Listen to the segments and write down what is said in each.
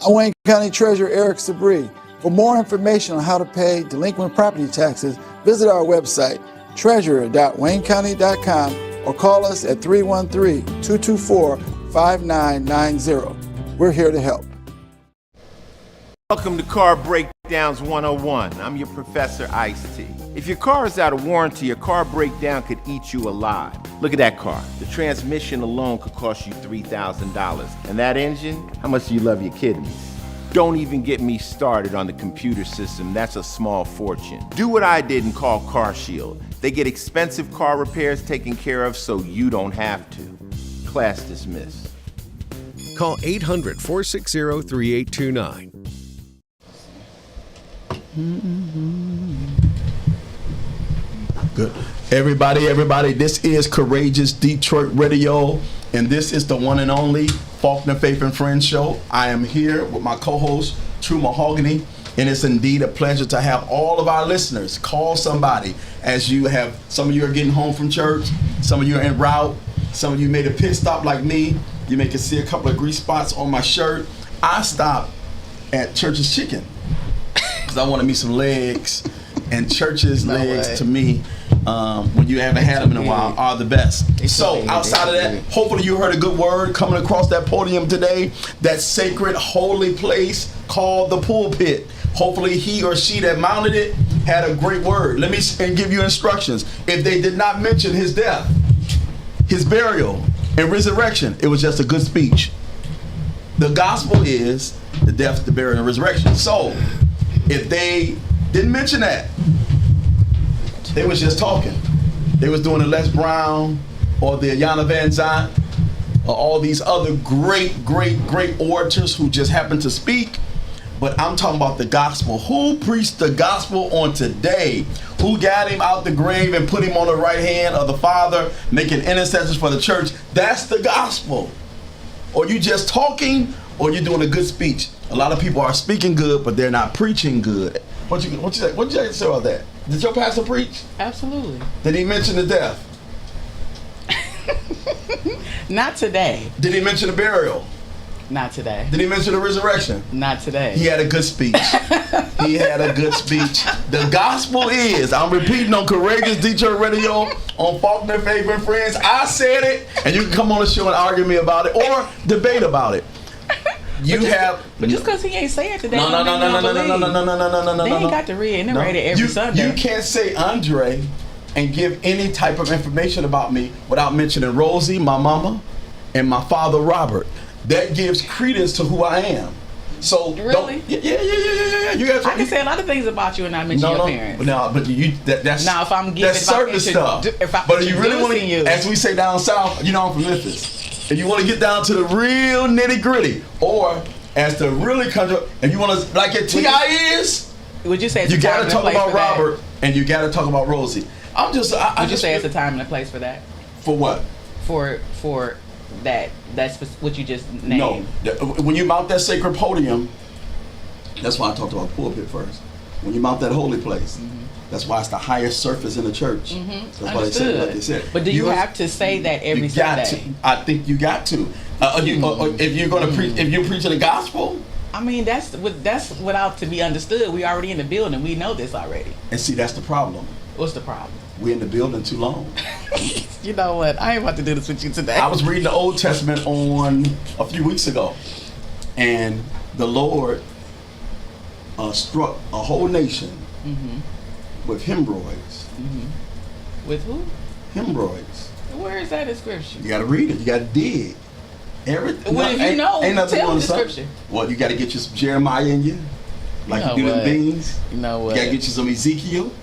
I'm Wayne County Treasurer Eric Sabri. For more information on how to pay delinquent property taxes, visit our website, treasurer.waynecounty.com, or call us at 313-224-5990. We're here to help. Welcome to Car Breakdowns 101. I'm your Professor Ice-T. If your car is out of warranty, a car breakdown could eat you alive. Look at that car. The transmission alone could cost you $3,000. And that engine? How much do you love your kidneys? Don't even get me started on the computer system. That's a small fortune. Do what I did and call CarShield. They get expensive car repairs taken care of so you don't have to. Class dismissed. Call 800-460-3829. Good. Everybody, this is Courageous Detroit Radio, and this is the one and only Faulkner Faith and Friends Show. I am here with my co-host, True Mahogany, and it's indeed a pleasure to have all of our listeners call somebody as you have. Some of you are getting home from church, some of you are en route, some of you made a pit stop like me. You may can see a couple of grease spots on my shirt. I stopped at Church's Chicken because I wanted me some legs, and Church's legs to me, when you haven't had them in a while, are the best. So outside of that, hopefully you heard a good word coming across that podium today, that sacred holy place called the pulpit. Hopefully he or she that mounted it had a great word. Let me give you instructions. If they did not mention his death, his burial, and resurrection, it was just a good speech. The gospel is the death, the burial, and resurrection. So if they didn't mention that, they was just talking. They was doing the Les Brown or the Ayanna Van Zandt or all these other great orators who just happened to speak. But I'm talking about the gospel. Who preached the gospel on today? Who got him out the grave and put him on the right hand of the Father, making intercessions for the church? That's the gospel. Or you just talking, or you're doing a good speech. A lot of people are speaking good, but they're not preaching good. What you say about that? Did your pastor preach? Absolutely. Did he mention the death? Not today. Did he mention the burial? Not today. Did he mention the resurrection? Not today. He had a good speech. He had a good speech. The gospel is, I'm repeating on Courageous Detroit Radio, on Faulkner Faith and Friends. I said it, and you can come on the show and argue me about it or debate about it. But just because he ain't say it today, no. They ain't got to reiterate it every Sunday. You can't say Andre and give any type of information about me without mentioning Rosie, my mama, and my father Robert. That gives credence to who I am. So really, yeah. You got. I can say a lot of things about you and not mention your parents. No, but that's now if I'm giving that's surface stuff. But if you really want to, as we say down south, you know I'm from Memphis. If you want to get down to the real nitty gritty, or as the really country, if you want to, like your T.I. is, would you say it's you got to talk about Robert that? And you got to talk about Rosie. Would you say it's a time and a place for that? For what? For that. That's what you just named. No, when you mount that sacred podium, that's why I talked about pulpit first. When you mount that holy place, that's why it's the highest surface in the church. That's why they said what they said. But do you have to say that every Sunday? I think you got to. If you're going to preach, if you're preaching the gospel. I mean, that's without to be understood. We already in the building. We know this already. And see, that's the problem. What's the problem? We're in the building too long. You know what? I ain't about to do this with you today. I was reading the Old Testament on a few weeks ago, and the Lord struck a whole nation with hemorrhoids. With who? Hemorrhoids. Where is that in Scripture? You got to read it. You got to dig. Everything. Well, if you know, ain't nothing tell on me the Scripture. Well, you got to get you some Jeremiah in you. Like you do them things. You know what? You gotta get you some Ezekiel.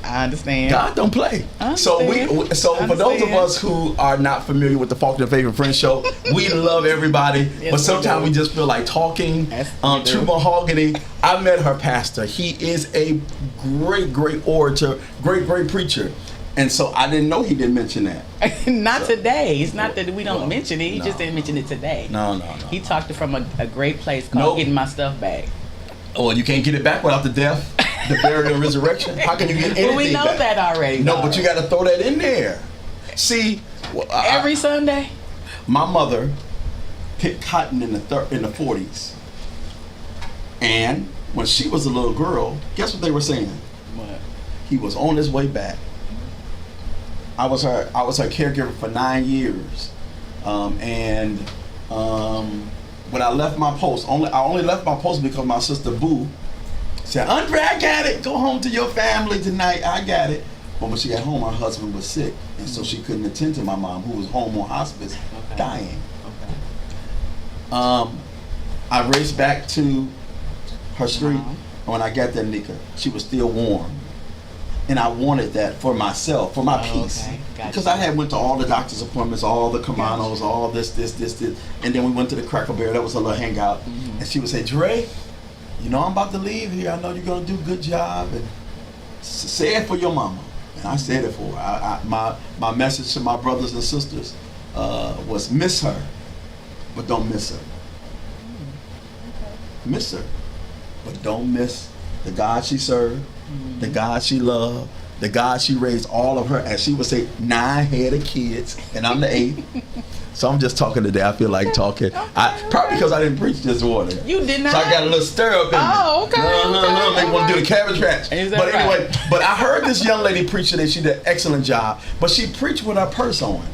I understand. God don't play. So for those of us who are not familiar with the Faulkner Faith and Friends show, we love everybody, yes, but sometimes we just feel like talking. True Mahogany, I met her pastor. He is a great orator, great preacher. And so I didn't know he didn't mention that. Not today. It's not that we don't mention it. He just didn't mention it today. No. He talked from a great place called Getting My Stuff Back. Oh, you can't get it back without the death, the burial, and resurrection. How can you get anything back? Well, we know that already. No, but you got to throw that in there. See, every Sunday. My mother picked cotton in the 40s, And when she was a little girl, guess what they were saying? What? He was on his way back. I was her caregiver for 9 years, and when I left my post, I only left my post because my sister Boo said, "Andre, I got it. Go home to your family tonight. I got it." But when she got home, her husband was sick, and so she couldn't attend to my mom, who was home on hospice, dying. I raced back to her street, and when I got there, Nika, she was still warm. And I wanted that for myself, for my peace. Okay. Gotcha. Because I had went to all the doctor's appointments, all the Kamanos, all this. And then we went to the Cracker Barrel. That was a little hangout. And she would say, "Dre, you know I'm about to leave here. I know you're going to do a good job. And say it for your mama." And I said it for her. My message to my brothers and sisters was miss her, but don't miss her. Miss her, but don't miss the God she served, the God she loved, the God she raised all of her, as she would say, 9 head of kids, and I'm the 8th. So I'm just talking today. I feel like talking. Probably because I didn't preach this morning. You did not. So I got a little stir up in me. Oh, okay. They want to do the Cabbage Patch. Is that But anyway, right? but I heard this young lady preach today. She did an excellent job. But she preached with her purse on.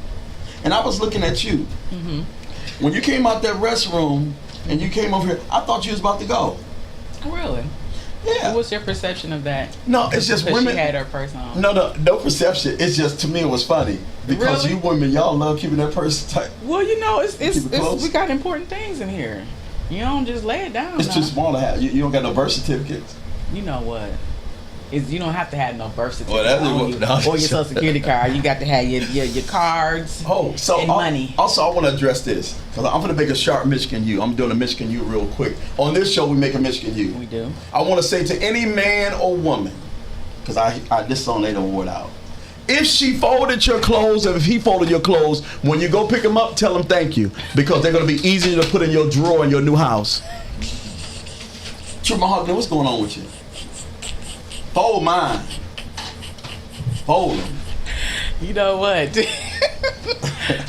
And I was looking at you. When you came out that restroom and you came over here, I thought you was about to go. Really? Yeah. What's your perception of that? No, it's just Because women. she had her purse on. No perception. It's just, to me, it was funny because Really? you women, y'all love keeping that purse tight. Well, you know, Keep it close. we got important things in here. You don't just lay it down. It's now. too small to have. You don't got no birth certificates. You know what? You don't have to have no birth certificate Well, that's on what- you, no, or your social security card. You got to have your cards. Oh, so and money. Also, I want to address this because I'm going to make a sharp Michigan U. I'm doing a Michigan U real quick. On this show, we make a Michigan U. We do. I want to say to any man or woman, because this song they don't word out. If she folded your clothes, or if he folded your clothes, when you go pick them up, tell them thank you because they're going to be easier to put in your drawer in your new house. True Mahogany, what's going on with you? Fold mine. Fold them. You know what?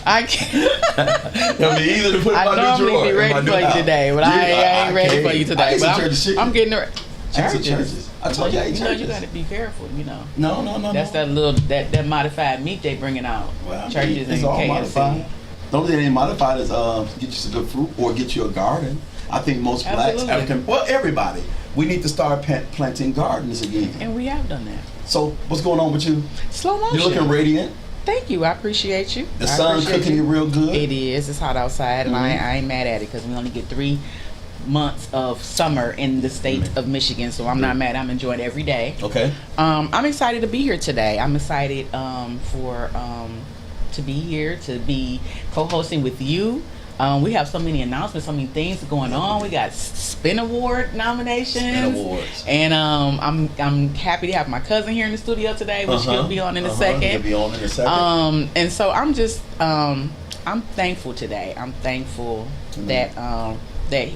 I can't. It'll be easier to put in I my new normally drawer. be in my ready new for you house. today, but I ain't ready for you I today. ate some But churches chicken. I'm getting the Churches. I told you I ate You know, you churches. got to be careful. You know. No. That's that little that modified meat they bringing out. Well, I mean, Churches it's and all KFC. modified. The only thing they ain't modified is get you some good fruit or get you a garden. I think most blacks, Absolutely. African, well, everybody, we need to start planting gardens again. And we have done that. So what's going on with you? Slow motion. You're looking radiant. Thank you. I appreciate you. The I sun's appreciate cooking you real good. It is. It's hot outside, and I ain't mad at it because we only get 3 months of summer in the state of Michigan, so I'm not mad. I'm enjoying every day. Okay. I'm excited to be here today. I'm excited to be here, to be co-hosting with you. We have so many announcements, so many things going on. We got Spin Award nominations. Spin Awards. And I'm happy to have my cousin here in the studio today, which he'll be on in a second. He'll be on in a second. And so I'm just I'm thankful today. I'm thankful that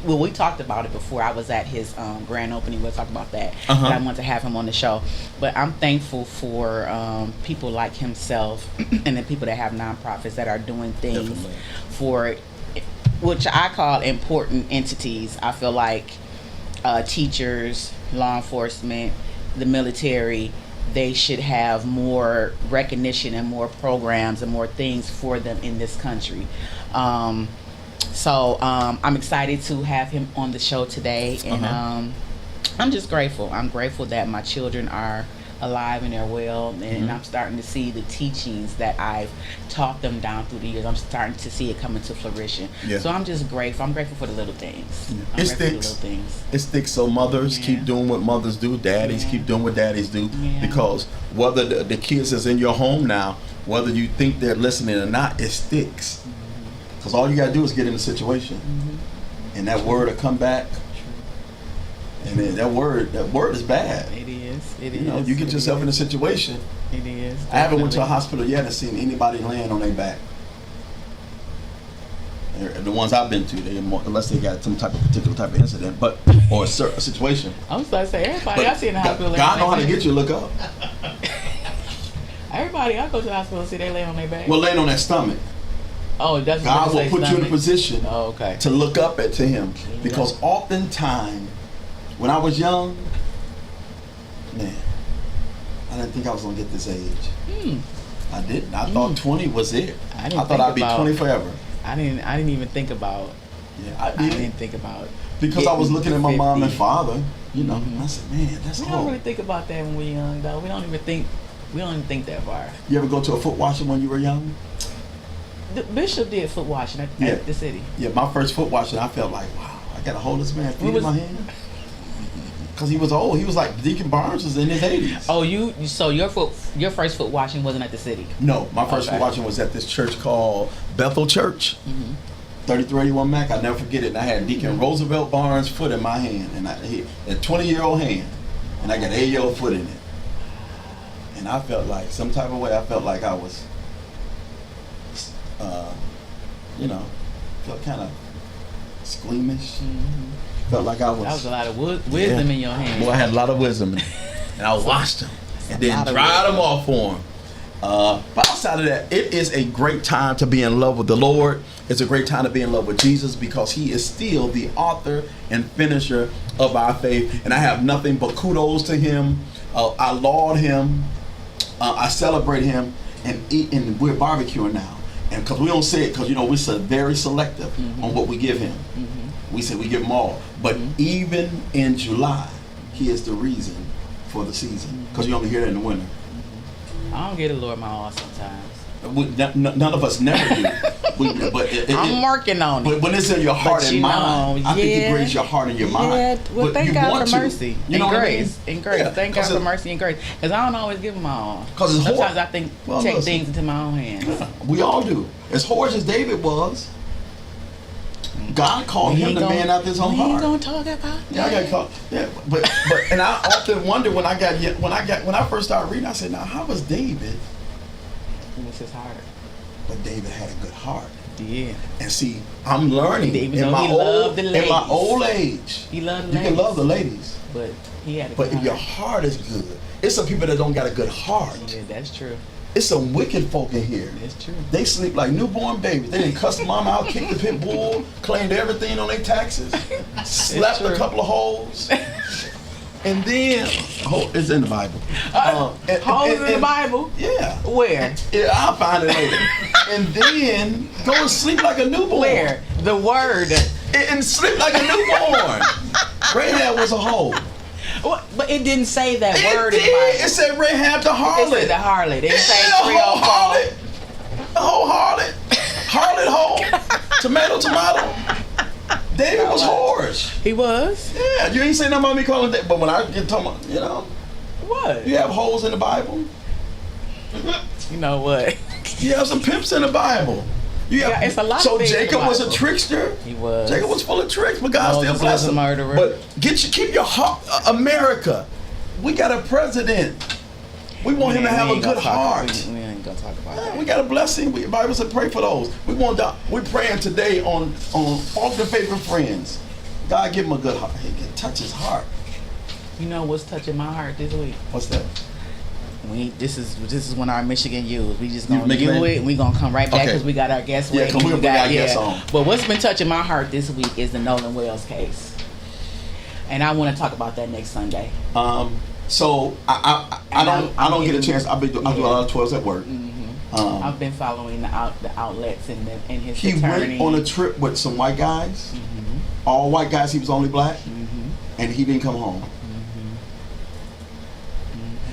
we talked about it before. I was at his grand opening. We'll talk about that. But I want to have him on the show. But I'm thankful for people like himself and the people that have nonprofits that are doing things Definitely. for which I call important entities. I feel like teachers, law enforcement, the military, they should have more recognition and more programs and more things for them in this country. So I'm excited to have him on the show today, and I'm just grateful. I'm grateful that my children are alive and they're well, and I'm starting to see the teachings that I've taught them down through the years. I'm starting to see it come into fruition. Yeah. So I'm just grateful. I'm grateful for the little things. I'm It grateful for the sticks. little things. It sticks. So mothers keep doing what mothers do. Daddies keep doing what daddies do. Yeah. Because whether the kids is in your home now, whether you think they're listening or not, it sticks. Because all you gotta do is get in the situation, and that word will come back. And then that word is bad. It is. It You is. know, you get It yourself in a is. situation. It is. I haven't went to a definitely. hospital yet and seen anybody laying on their back. The ones I've been to, unless they got some particular type of incident, or a situation. I was about to say, everybody I see in the hospital. God know how to get you to look up. Everybody I go to the hospital see they lay on their back. Well, laying on that stomach. Oh, that's God what will it put say, you in a stomach. position Oh, okay. to look up to Him, because oftentimes When I was young, man, I didn't think I was gonna get this age. I didn't. I thought 20 was it. I thought I'd be 20 forever. I didn't even think about. Yeah, I didn't think about. Because I was looking at my 50. mom and father, you know. I said, man, that's We old. don't really think about that when we're young, though. We don't even think that far. You ever go to a foot washing when you were young? The Bishop did foot washing at the city. Yeah, my first foot washing, I felt like, wow, I gotta hold this man's feet in my hand. Because he was old. He was like, Deacon Barnes was in his 80s. Oh, so your first foot washing wasn't at the city? No, my first foot washing was at this church called Bethel Church. 3381 Mac, I never forget it. And I had Deacon Roosevelt Barnes' foot in my hand, and a 20-year-old hand, and I got an 8-year-old foot in it. And I felt like, some type of way, I felt like I was, felt kind of squeamish. Felt like I was. That was a lot of wisdom in your hand. Boy, I had a lot of wisdom in it. And I washed them and then dried them off for him. But outside of that, it is a great time to be in love with the Lord. It's a great time to be in love with Jesus because he is still the author and finisher of our faith. And I have nothing but kudos to him. I laud him. I celebrate him. And we're barbecuing now. And because we don't say it, because, we're very selective on what we give him. We say we give him all. But even in July, he is the reason for the season. Because you only hear that in the winter. I don't get the Lord my all sometimes. None of us never do. I'm working on it. But when it's in your heart and mind, I think he brings your heart and your mind. Yeah, well, thank God for mercy and grace. And grace. Yeah, thank God for mercy and grace. Because I don't always give him my all. Because sometimes I take things into my own hands. Yeah, we all do. As harsh as David was, God called him the man after his own heart. We ain't gonna talk about that. Yeah, I got called. Yeah, but and I often wonder when I first started reading, I said, now how was David? It was his heart. But David had a good heart. Yeah. And see, I'm learning in my old age. He loved the ladies. You can love the ladies. But he had a But good if your heart is good, it's some people that don't got a good heart. Yeah, that's true. It's some wicked folk in here. It's true. They sleep like newborn babies. They didn't cuss mama out, kick the pit bull, claimed everything on their taxes, slapped a couple of hoes. And then, it's in the Bible. Holes in the Bible? Yeah. Where? Yeah, I'll find it later. And then go and sleep like a newborn. Where? The word. And sleep like a newborn. Rahab was a hoe. What? But it didn't say that word It in the Bible. did. It said Rahab the harlot. It said the harlot. It didn't say the whole harlot. The whole harlot. Harlot hoe. Tomato. David was whorish. He was? Yeah, you ain't say nothing about me calling that. But when I get talking about, What? You have holes in the Bible. You know what? You have some pimps in the Bible. It's a lot so of things Jacob in the was a Bible. trickster. He was. Jacob was full of tricks, but God still blessed him. A murderer. But keep your heart, America. We got a president. We want him to have a good heart. We ain't gonna talk about that. We got a blessing. The Bible said pray for those. We're praying today on Faulkner Favorite Friends. God give him a good heart. He can touch his heart. You know what's touching my heart this week? What's that? This is one of our Michigan U's. We just gonna do it and we gonna come right back because we got our guests waiting. Yeah, we got our guests on. But what's been touching my heart this week is the Nolan Wells case. And I want to talk about that next Sunday. So I don't get a chance. I do a lot of 12s at work. I've been following the outlets and his He attorney. went on a trip with some white guys. All white guys. He was only black, and he didn't come home.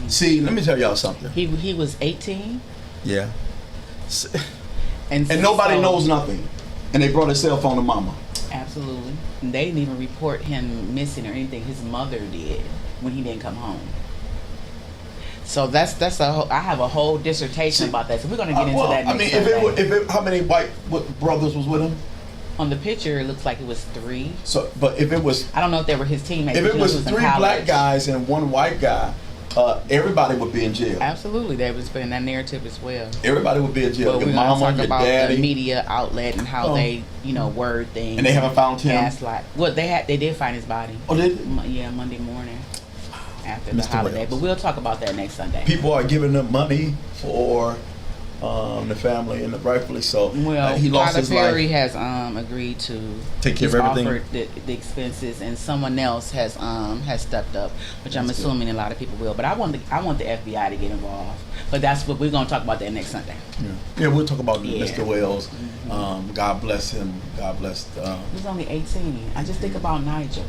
See, let me tell y'all something. He was 18. Yeah. And nobody knows nothing. And they brought his cell phone to mama. Absolutely. And they didn't even report him missing or anything. His mother did when he didn't come home. So I have a whole dissertation about that. So we're gonna get into that next Sunday. How many white brothers was with him? On the picture, it looks like it was 3. So, but if it was, I don't know if they were his teammates. If it was 3 black guys and 1 white guy, everybody would be in jail. Absolutely, they would spend that narrative as well. Everybody would be in jail. But your mama, your about daddy, the media outlet and how they, word things. And they haven't found him. Gaslight. Well, they did find his body. Oh, did they? Yeah, Monday morning after the Mr. holiday. Wells. But we'll talk about that next Sunday. People are giving them money for the family, and rightfully so. Well, he lost Tyler his Perry life. has agreed to Take care of everything. Offered the expenses, and someone else has stepped up, which I'm That's assuming a lot of people will. But I want the FBI to get involved. But that's what we're gonna talk about that next Sunday. Yeah, we'll talk about Yeah. Mr. Wells. God bless him. God bless. He's only 18. I just think about Nigel.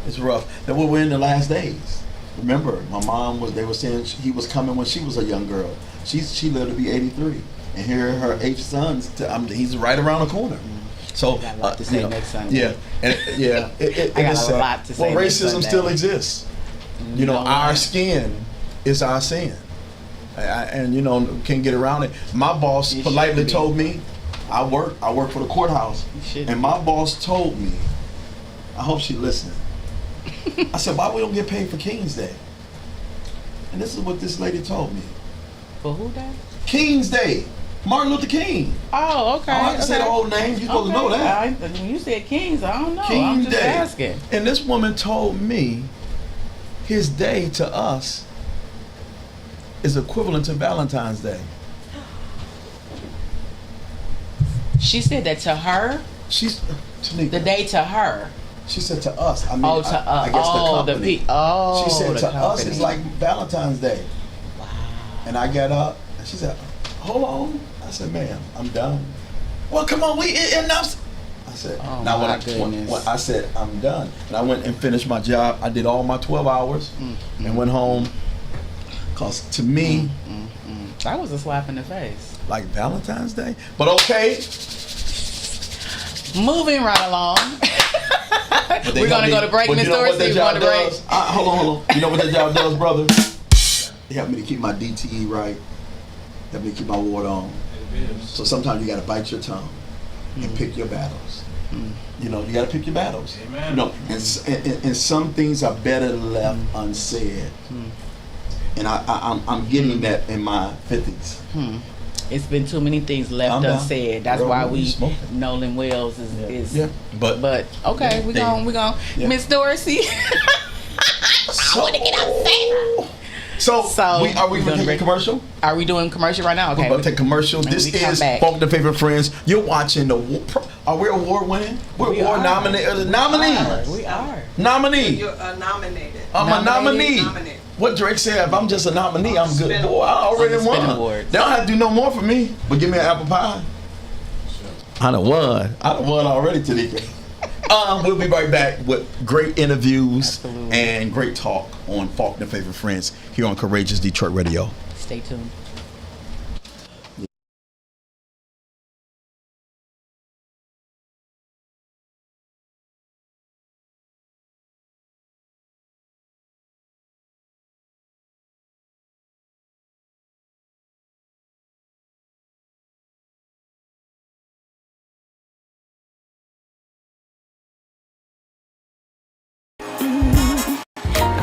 It's rough. That we're in the last days. Remember, my mom was. They were saying he was coming when she was a young girl. She lived to be 83, and here her 8 sons. He's right around the corner. So I got a lot to say next Sunday. Yeah, and I got a lot to say. Well, next racism Sunday. still exists. You know, our skin is our sin, and you know, can't get around it. My boss politely told me, I work for the courthouse, and my boss told me, I hope she listened. I said, why we don't get paid for King's Day? And this is what this lady told me. For who day? King's Day. Martin Luther King. Oh, okay. I don't have to say the whole name. You're supposed to know that. When you said Kings, I don't know. King's I'm just Day. asking. And this woman told me his day to us is equivalent to Valentine's Day. She said that to her? She's Tanika. The day to her? She said to us. I mean, Oh, to us. I guess the company. She said the to us company. it's like Valentine's Day. Wow. And I got up and she said, hold on. I said, ma'am, I'm done. Well, come on, we enough. I said, Oh, now my when I said I'm done, and I went and finished my job. I did all my 12 hours and went home. Cause to me, That was a slap in the face. like Valentine's Day, but okay. Moving right along. But they We're help gonna me- go to break, but Miss you know what Dorsey. that You want job to break? does? Hold on. You know what that job does, brother? They help me to keep my DTE right. Help me to keep my water on. So sometimes you got to bite your tongue and pick your battles. You know, you got to pick your battles. Amen. You know, and some things are better left unsaid. And I'm getting that in my 50s. It's been too many things left I'm down. unsaid. That's Girl, why we smoking. Nolan Wells is. Yeah, but okay, we gon' Yeah. Miss Dorsey. I want to get upset. So are we we're going gonna to take a break- commercial? Are we doing commercial right now? Okay. We're about to take a commercial. When This we come is back. Faulkner Favorite Friends. You're watching the. Are we award winning? We're We award are. nominated. Nominee. We are. Nominee. You're nominated. I'm a nominee. Nominated. What Drake said, if I'm just a nominee, I'm good. Spin Boy, I already Spin won. awards. They don't have to do no more for me. But give me an apple pie. I done won. Already, Tanika. We'll be right back with great interviews Absolutely. and great talk on Faulkner Favorite Friends here on Courageous Detroit Radio. Stay tuned.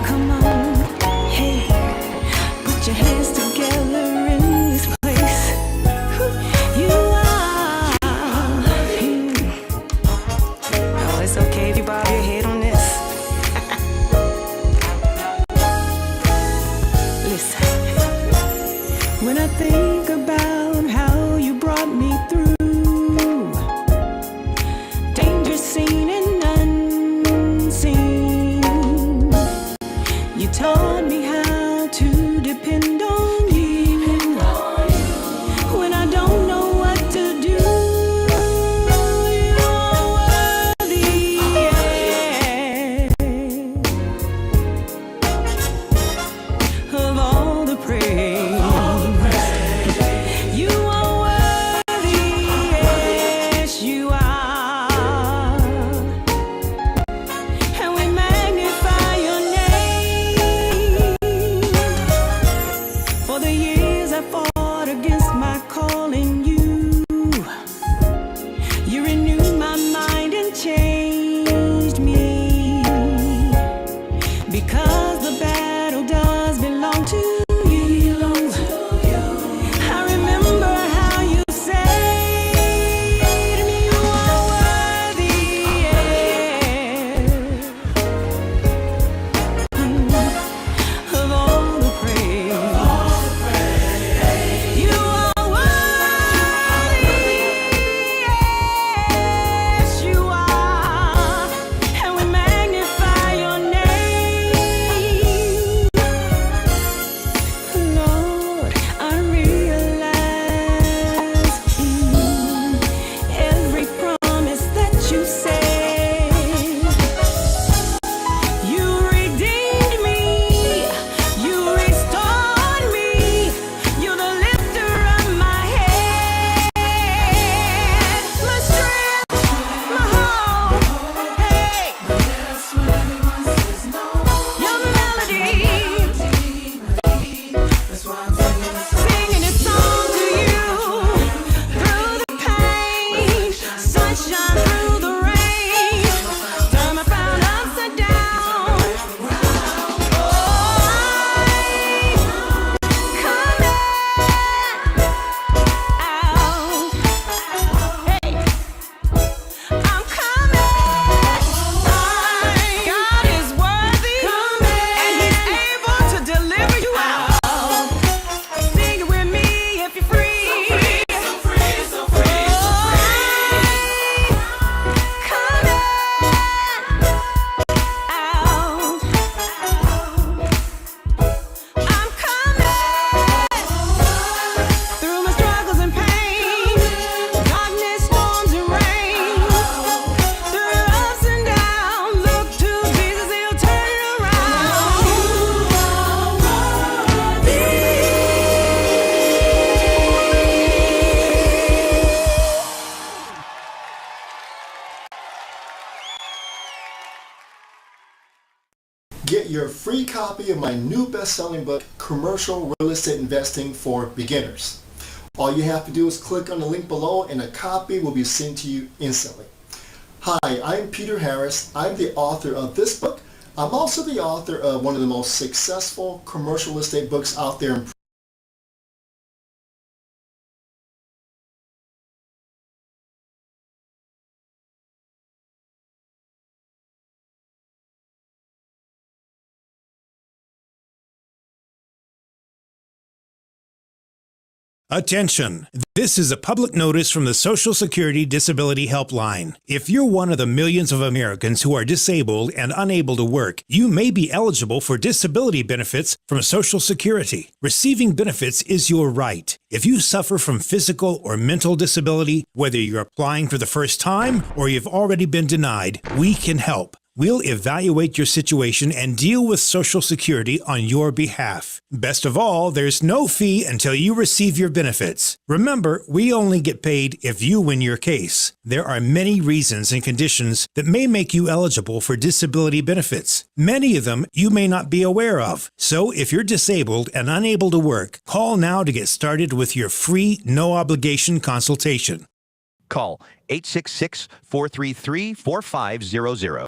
Come on, hey, put your hands together in this place. You are. Oh, it's okay if you bob your head on this. Listen, when I think about how you brought me through danger seen and unseen. You taught me how to depend on you when I don't know what to do. You are worthy, yeah, of all the praise. You are worthy, yes, you are. And we magnify your name. For the years I fought against my calling you, you renewed my mind and changed me. Because the battle does belong to you. I remember how you saved me. You are worthy, yeah, of all the praise. You free copy of my new best-selling book, Commercial Real Estate Investing for Beginners. All you have to do is click on the link below and a copy will be sent to you instantly. Hi, I'm Peter Harris. I'm the author of this book. I'm also the author of one of the most successful commercial real estate books out there. Attention! This is a public notice from the Social Security Disability Helpline. If you're one of the millions of Americans who are disabled and unable to work, you may be eligible for disability benefits from Social Security. Receiving benefits is your right. If you suffer from physical or mental disability, whether you're applying for the first time or you've already been denied, we can help. We'll evaluate your situation and deal with Social Security on your behalf. Best of all, there's no fee until you receive your benefits. Remember, we only get paid if you win your case. There are many reasons and conditions that may make you eligible for disability benefits. Many of them you may not be aware of. So if you're disabled and unable to work, call now to get started with your free, no-obligation consultation. Call 866-433-4500.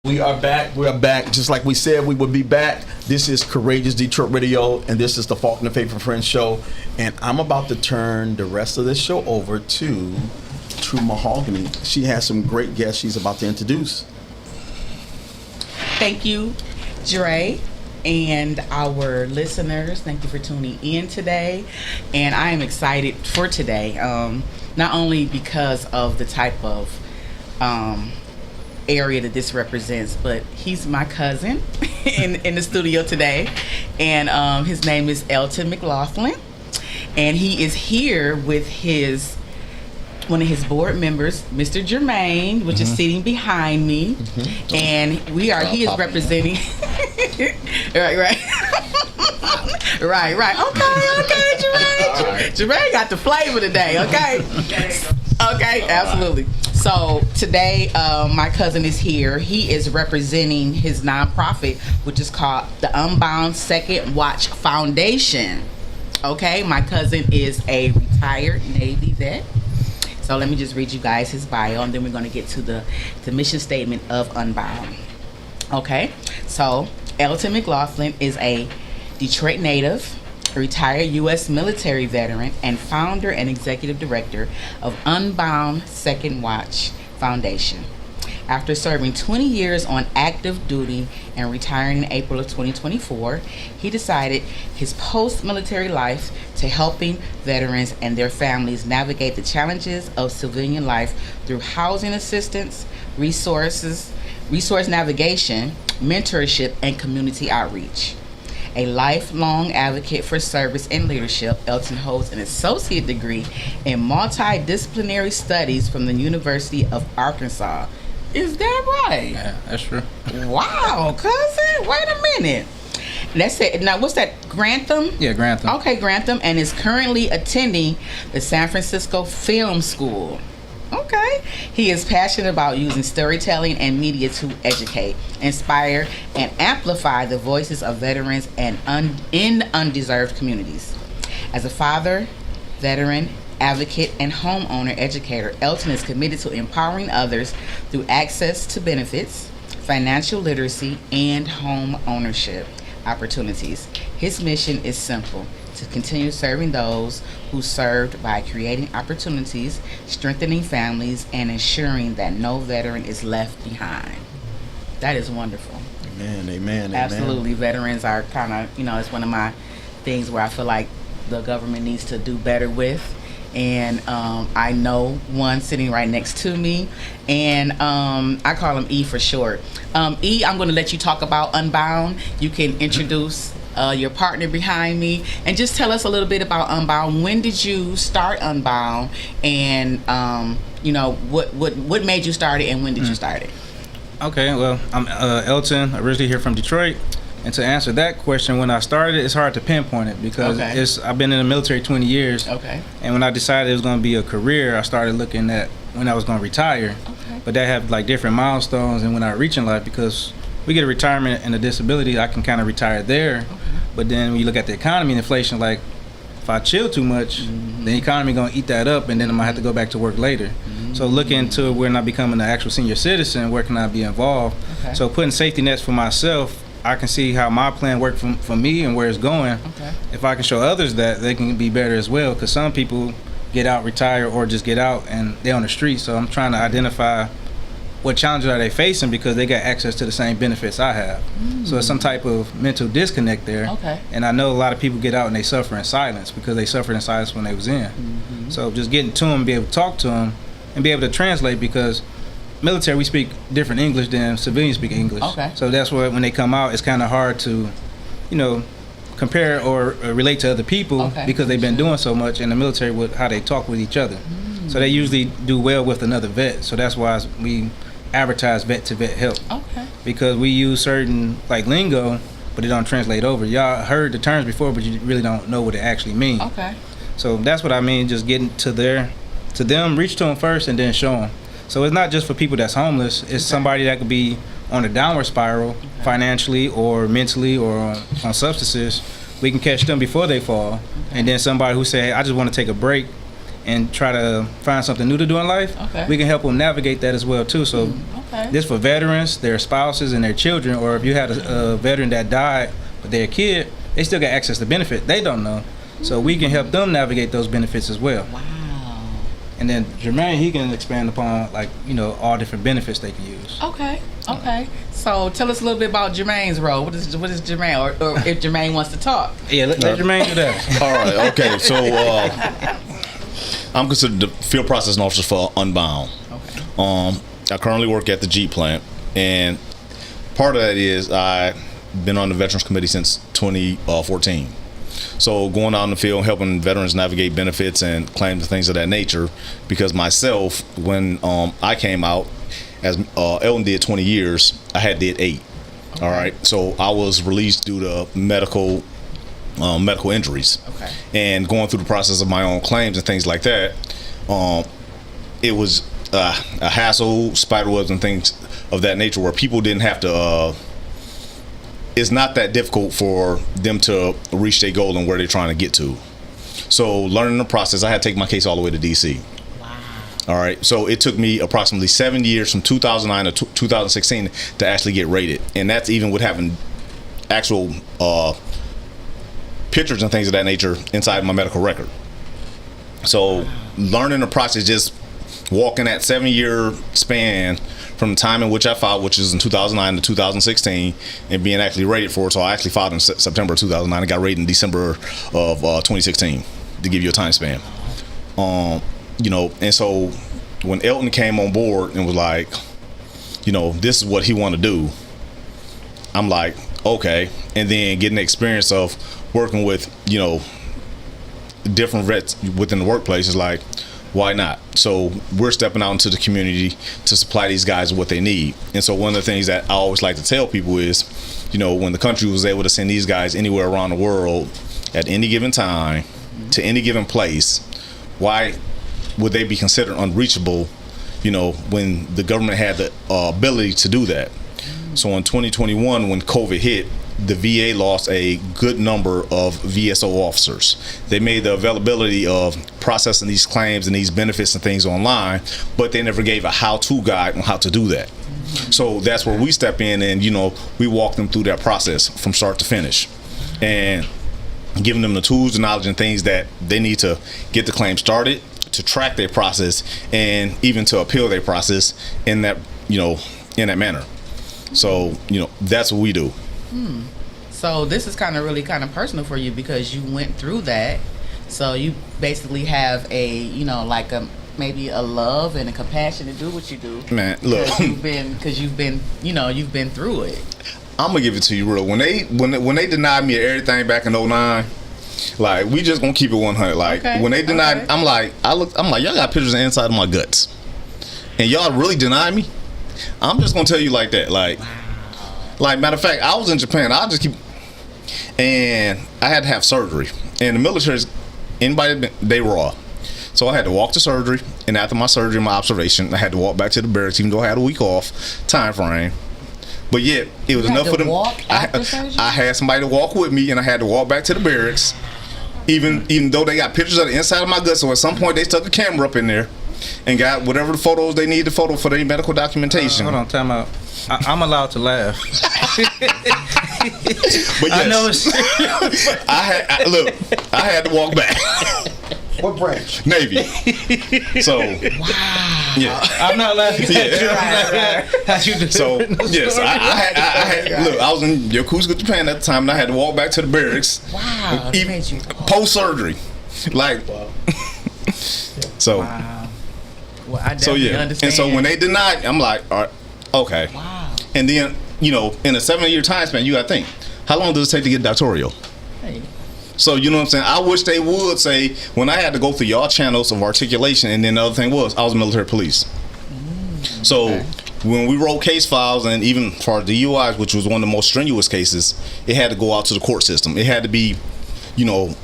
We are back. We are back. Just like we said we would be back. This is Courageous Detroit Radio, and this is the Faulkner Faith and Friends show. And I'm about to turn the rest of this show over to True Mahogany. She has some great guests she's about to introduce. Thank you, Dre, and our listeners. Thank you for tuning in today. And I am excited for today, not only because of the type of area that this represents, but he's my cousin in the studio today, and his name is Elton McLaughlin, and he is here with one of his board members, Mr. Jermaine, which is sitting behind me, and he is representing right okay Jermaine. Jermaine got the flavor today, okay, absolutely. So today, my cousin is here. He is representing his nonprofit, which is called the Unbound Second Watch Foundation. Okay, my cousin is a retired Navy vet. So let me just read you guys his bio, and then we're going to get to the mission statement of Unbound. Okay, so Elton McLaughlin is a Detroit native, a retired U.S. military veteran, and founder and executive director of Unbound Second Watch Foundation. After serving 20 years on active duty and retiring in April of 2024, he decided his post-military life to helping veterans and their families navigate the challenges of civilian life through housing assistance, resource navigation, mentorship, and community outreach. A lifelong advocate for service and leadership, Elton holds an associate degree in multidisciplinary studies from the University of Arkansas. Is that right? Yeah, that's true. Wow, cousin. Wait a minute. That's it. Now, what's that? Grantham? Yeah, Grantham. Okay, Grantham, and is currently attending the San Francisco Film School. Okay. He is passionate about using storytelling and media to educate, inspire, and amplify the voices of veterans and in undeserved communities. As a father, veteran, advocate, and homeowner educator, Elton is committed to empowering others through access to benefits, financial literacy, and home ownership opportunities. His mission is simple: to continue serving those who served by creating opportunities, strengthening families, and ensuring that no veteran is left behind. That is wonderful. Amen. Absolutely. Veterans are kind of, it's one of my things where I feel like the government needs to do better with. And I know one sitting right next to me, and I call him E for short. E, I'm going to let you talk about Unbound. You can introduce your partner behind me, and just tell us a little bit about Unbound. When did you start Unbound, and what made you start it, and when did you start it? Okay, well, I'm Elton, originally here from Detroit. And to answer that question, when I started, it's hard to pinpoint it because I've been in the military 20 years. Okay. And when I decided it was going to be a career, I started looking at when I was going to retire. Okay. But that have like different milestones and when I reach in life, because we get a retirement and a disability, I can kind of retire there. Okay. But then when you look at the economy and inflation, like if I chill too much, the economy going to eat that up, and then I'm going to have to go back to work later. So looking into when I becoming an actual senior citizen, where can I be involved? Okay. So putting safety nets for myself, I can see how my plan worked for me and where it's going. Okay. If I can show others that, they can be better as well, because some people get out, retire, or just get out and they're on the street. So I'm trying to identify what challenges are they facing because they got access to the same benefits I have. So it's some type of mental disconnect there. Okay. And I know a lot of people get out and they suffer in silence because they suffered in silence when they was in. So just getting to them, be able to talk to them, and be able to translate, because military, we speak different English than civilians speak English. Okay. So that's why when they come out, it's kind of hard to, compare or relate to other people because they've been doing so much in the military with how they talk with each other. So they usually do well with another vet. So that's why we advertise vet-to-vet help. Okay. Because we use certain like lingo, but it don't translate over. Y'all heard the terms before, but you really don't know what it actually means. Okay. So that's what I mean, just getting to them, reach to them first and then show them. So it's not just for people that's homeless. It's somebody that could be on a downward spiral financially or mentally or on substances. We can catch them before they fall. And then somebody who say, hey, I just want to take a break and try to find something new to do in life, we can help them navigate that as well too. So this for veterans, their spouses, and their children, or if you had a veteran that died but their kid, they still got access to benefit. They don't know. So we can help them navigate those benefits as well. Wow. And then Jermaine, he can expand upon all different benefits they can use. Okay. So tell us a little bit about Jermaine's role. What is Jermaine, or if Jermaine wants to talk? Yeah, let Jermaine do that. All right, okay. So I'm considered the field processing officer for Unbound. Okay. I currently work at the Jeep plant, and part of that is I've been on the Veterans Committee since 2014. So going out in the field, helping veterans navigate benefits and claims and things of that nature, because myself, when I came out, as Elton did 20 years, I had did 8. Okay. All right, so I was released due to medical injuries. Okay. And going through the process of my own claims and things like that, it was a hassle, spiderwebs and things of that nature, where people didn't have to it's not that difficult for them to reach their goal and where they're trying to get to. So learning the process, I had to take my case all the way to DC. Wow. All right, so it took me approximately 7 years from 2009 to 2016 to actually get rated, and that's even with having actual pictures and things of that nature inside my medical record. So learning the process, just walking that 7-year span from the time in which I filed, which is in 2009 to 2016, and being actually rated for it. So I actually filed in September of 2009 and got rated in December of 2016, to give you a time span. And so when Elton came on board and was like, this is what he want to do, I'm like, okay. And then getting the experience of working with, different vets within the workplace is like, why not? So we're stepping out into the community to supply these guys what they need. And so one of the things that I always like to tell people is, when the country was able to send these guys anywhere around the world at any given time to any given place, why would they be considered unreachable, when the government had the ability to do that? So in 2021, when COVID hit, the VA lost a good number of VSO officers. They made the availability of processing these claims and these benefits and things online, but they never gave a how-to guide on how to do that. So that's where we step in, and we walk them through that process from start to finish, and giving them the tools, the knowledge, and things that they need to get the claim started, to track their process, and even to appeal their process in that in that manner. So that's what we do. So this is really personal for you, because you went through that. So you basically have a maybe a love and a compassion to do what you do. Man, look, because you've been through it. I'm gonna give it to you real. When they denied me everything back in 2009, like, we just gonna keep it 100. Like, when they denied, I'm like, y'all got pictures of the inside of my guts, and y'all really denied me. I'm just gonna tell you like that. Like, Like, matter of fact, I was in Japan. I just keep, and I had to have surgery. And the military, anybody, they raw. So I had to walk to surgery, and after my surgery, my observation, I had to walk back to the barracks, even though I had a week off time frame. But yet, it was enough for them. I had somebody to walk with me, and I had to walk back to the barracks. Even though they got pictures of the inside of my gut, so at some point they stuck a camera up in there and got whatever the photos they need to photo for their medical documentation. Hold on, time out. I'm allowed to laugh. But yes, I know it's I had to walk back. What branch? Navy. So, yeah. I'm not laughing at you. How you do So, yes, I had look, I was in Yokosuka, Japan at the time, and I had to walk back to the barracks. Wow. Even post-surgery. Like, so. Wow. Well, I So, definitely yeah. understand. And so when they denied, I'm like, all right, okay. Wow. And then, you know, in a 7-year time span, you got to think, how long does it take to get doctoral? Hey. So, you know what I'm saying? I wish they would say, when I had to go through y'all channels of articulation, and then the other thing was, I was military police. So, when we wrote case files, and even for the DUIs, which was one of the most strenuous cases, it had to go out to the court system. It had to be, you know,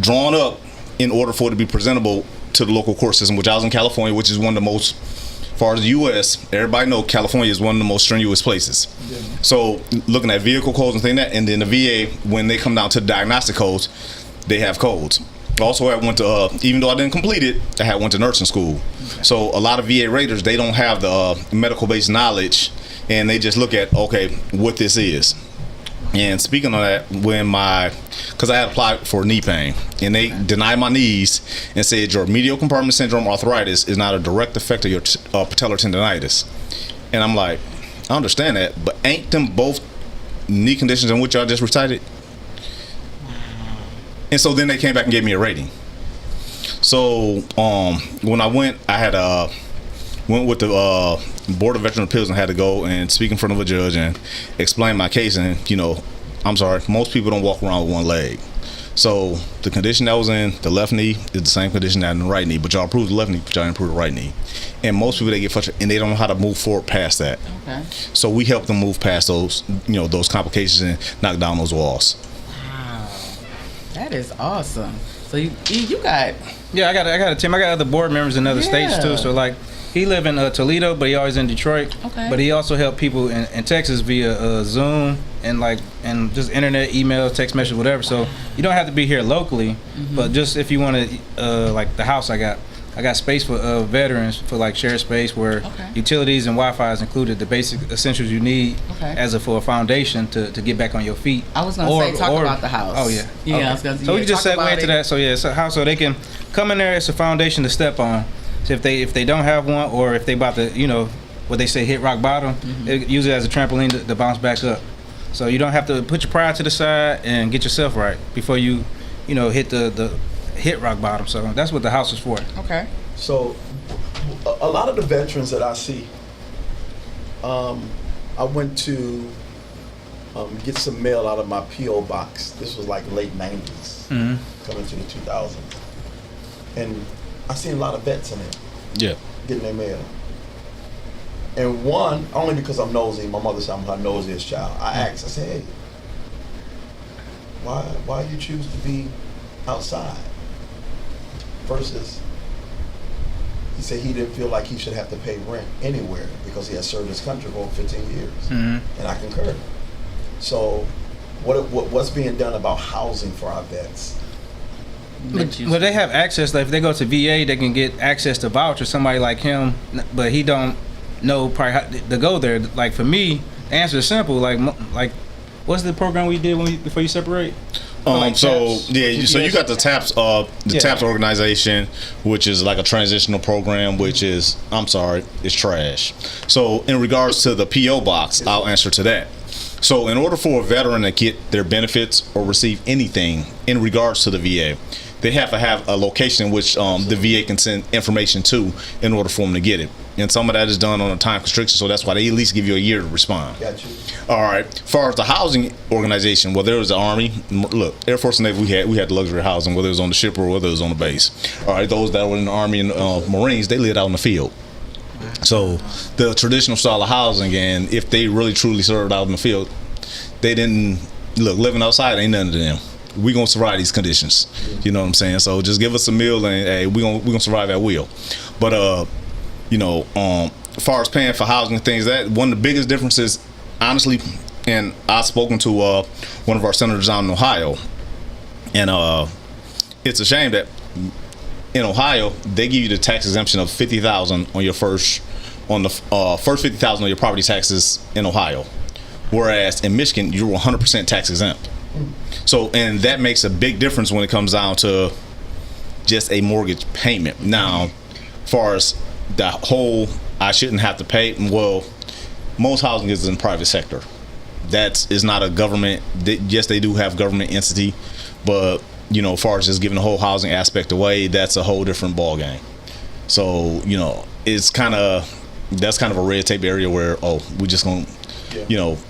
drawn up in order for it to be presentable to the local court system, which I was in California, which is one of the most, as far as the U.S., everybody know California is one of the most strenuous places. Yeah. So looking at vehicle codes and things like that, and then the VA, when they come down to the diagnostic codes, they have codes. Also, I went to, even though I didn't complete it, I went to nursing school. Okay. So a lot of VA raters, they don't have the medical-based knowledge, and they just look at, okay, what this is. And speaking of that, because I had applied for knee pain, and they denied my knees and said your medial compartment syndrome arthritis is not a direct effect of your patellar tendonitis. And I'm like, I understand that, but ain't them both knee conditions in which y'all just recited? And so then they came back and gave me a rating. So when I went, I went with the Board of Veteran Appeals and had to go and speak in front of a judge and explain my case. And, you know, I'm sorry, most people don't walk around with one leg. So the condition that I was in, the left knee, is the same condition that in the right knee. But y'all approved the left knee, but y'all didn't approve the right knee. And most people, they get frustrated and they don't know how to move forward past that. Okay. So we help them move past those, you know, those complications and knock down those walls. Wow. That is awesome. So you got... Yeah, I got a team. I got other board members in other states too. So like, he live in Toledo, but he always in Detroit. Okay. But he also help people in Texas via Zoom and just internet, email, text message, whatever. So you don't have to be here locally, but just if you want to, like the house I got space for veterans for like shared space where utilities and Wi-Fi is included, the basic essentials you need for a foundation to get back on your feet. I was gonna talk about the house. Oh yeah. Yeah. Okay. I was gonna, so we just segue into that. So yeah, it's a house so they can come in there. It's a foundation to step on. So if they don't have one, or if they about to, you know, what they say, hit rock bottom, they use it as a trampoline to bounce back up. So you don't have to put your pride to the side and get yourself right before you know, hit the hit rock bottom. So that's what the house is for. Okay. So a lot of the veterans that I see, I went to get some mail out of my P.O. box. This was like late 90s, coming to the 2000s. And I seen a lot of vets in there. Yeah. Getting their mail. And one, only because I'm nosy, my mother said I'm her nosiest child. I asked, I said, hey, why you choose to be outside versus, he said he didn't feel like he should have to pay rent anywhere because he had served his country for over 15 years. And I concur. So what's being done about housing for our vets? Well, they have access. Like if they go to VA, they can get access to voucher. Somebody like him, but he don't know probably how to go there. Like for me, the answer is simple. Like what's the program we did before you separate? Like so TAPS? yeah, so you got the TAPS, TAPS organization, which is like a transitional program, which is, I'm sorry, it's trash. So in regards to the PO box, I'll answer to that. So in order for a veteran to get their benefits or receive anything in regards to the VA, they have to have a location in which the VA can send information to in order for them to get it. And some of that is done on a time constriction, so that's why they at least give you a year to respond. Got you. All right. As far as the housing organization, well, there was the Army. Look, Air Force and Navy, we had the luxury housing, whether it was on the ship or whether it was on the base. All right, those that were in the Army and Marines, they lived out in the field. So the traditional style of housing, and if they really truly served out in the field, they didn't look living outside ain't nothing to them. We gonna survive these conditions. You know what I'm saying? So just give us a meal and hey, we gonna survive at will. But as far as paying for housing and things, that one of the biggest differences, honestly, and I've spoken to one of our senators out in Ohio, and it's a shame that in Ohio they give you the tax exemption of $50,000 on your first $50,000 on your property taxes in Ohio, whereas in Michigan you're 100% tax exempt. So, and that makes a big difference when it comes down to just a mortgage payment. Now, as far as the whole, I shouldn't have to pay. Well, most housing is in the private sector. That is not a government. Yes, they do have government entity, but as far as just giving the whole housing aspect away, that's a whole different ball game. So, it's that's kind of a red tape area where we just gonna,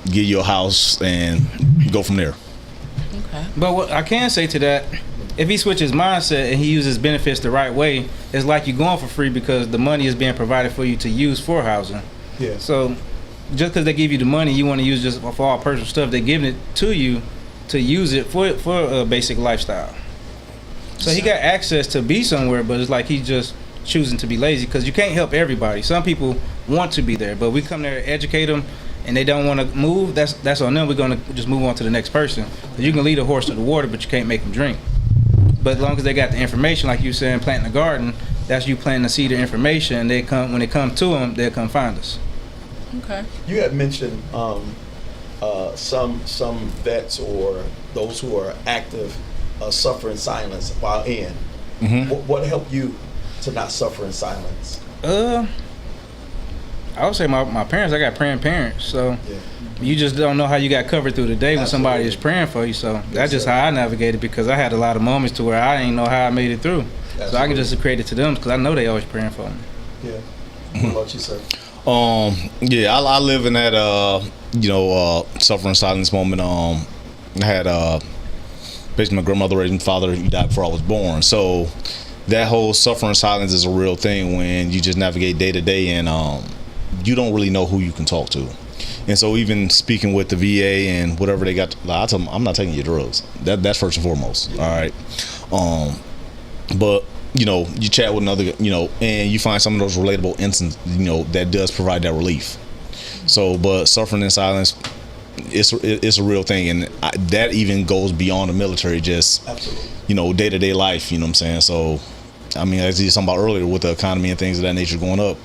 give you a house and go from there. Okay. But what I can say to that, if he switches mindset and he uses benefits the right way, it's like you're going for free because the money is being provided for you to use for housing. Yeah. So just because they give you the money, you want to use just for all personal stuff, they're giving it to you to use it for a basic lifestyle. So he got access to be somewhere, but it's like he's just choosing to be lazy because you can't help everybody. Some people want to be there, but we come there to educate them and they don't want to move. That's on them. We're going to just move on to the next person. You can lead a horse to the water, but you can't make them drink. But as long as they got the information, like you said, planting a garden, that's you planting the seed of information. They come when they come to them, they'll come find us. Okay. You had mentioned some vets or those who are active suffer in silence while in. Mm-hmm. What helped you to not suffer in silence? I would say my parents. I got praying parents, so you just don't know how you got covered through the day when somebody is praying for you. So that's just how I navigated because I had a lot of moments to where I didn't know how I made it through. So I can just credit to them because I know they always praying for me. Yeah. What about you, sir? I live in that suffering silence moment. I had basically my grandmother raised my father. He died before I was born. So that whole suffering silence is a real thing when you just navigate day to day and you don't really know who you can talk to. And so even speaking with the VA and whatever they got, I tell them I'm not taking your drugs. That's first and foremost. All right. But you chat with another, and you find some of those relatable instances, that does provide that relief. So, but suffering in silence, it's a real thing, and that even goes beyond the military. Just day to day life. You know what I'm saying? So, I mean, as you were talking about earlier, with the economy and things of that nature going up,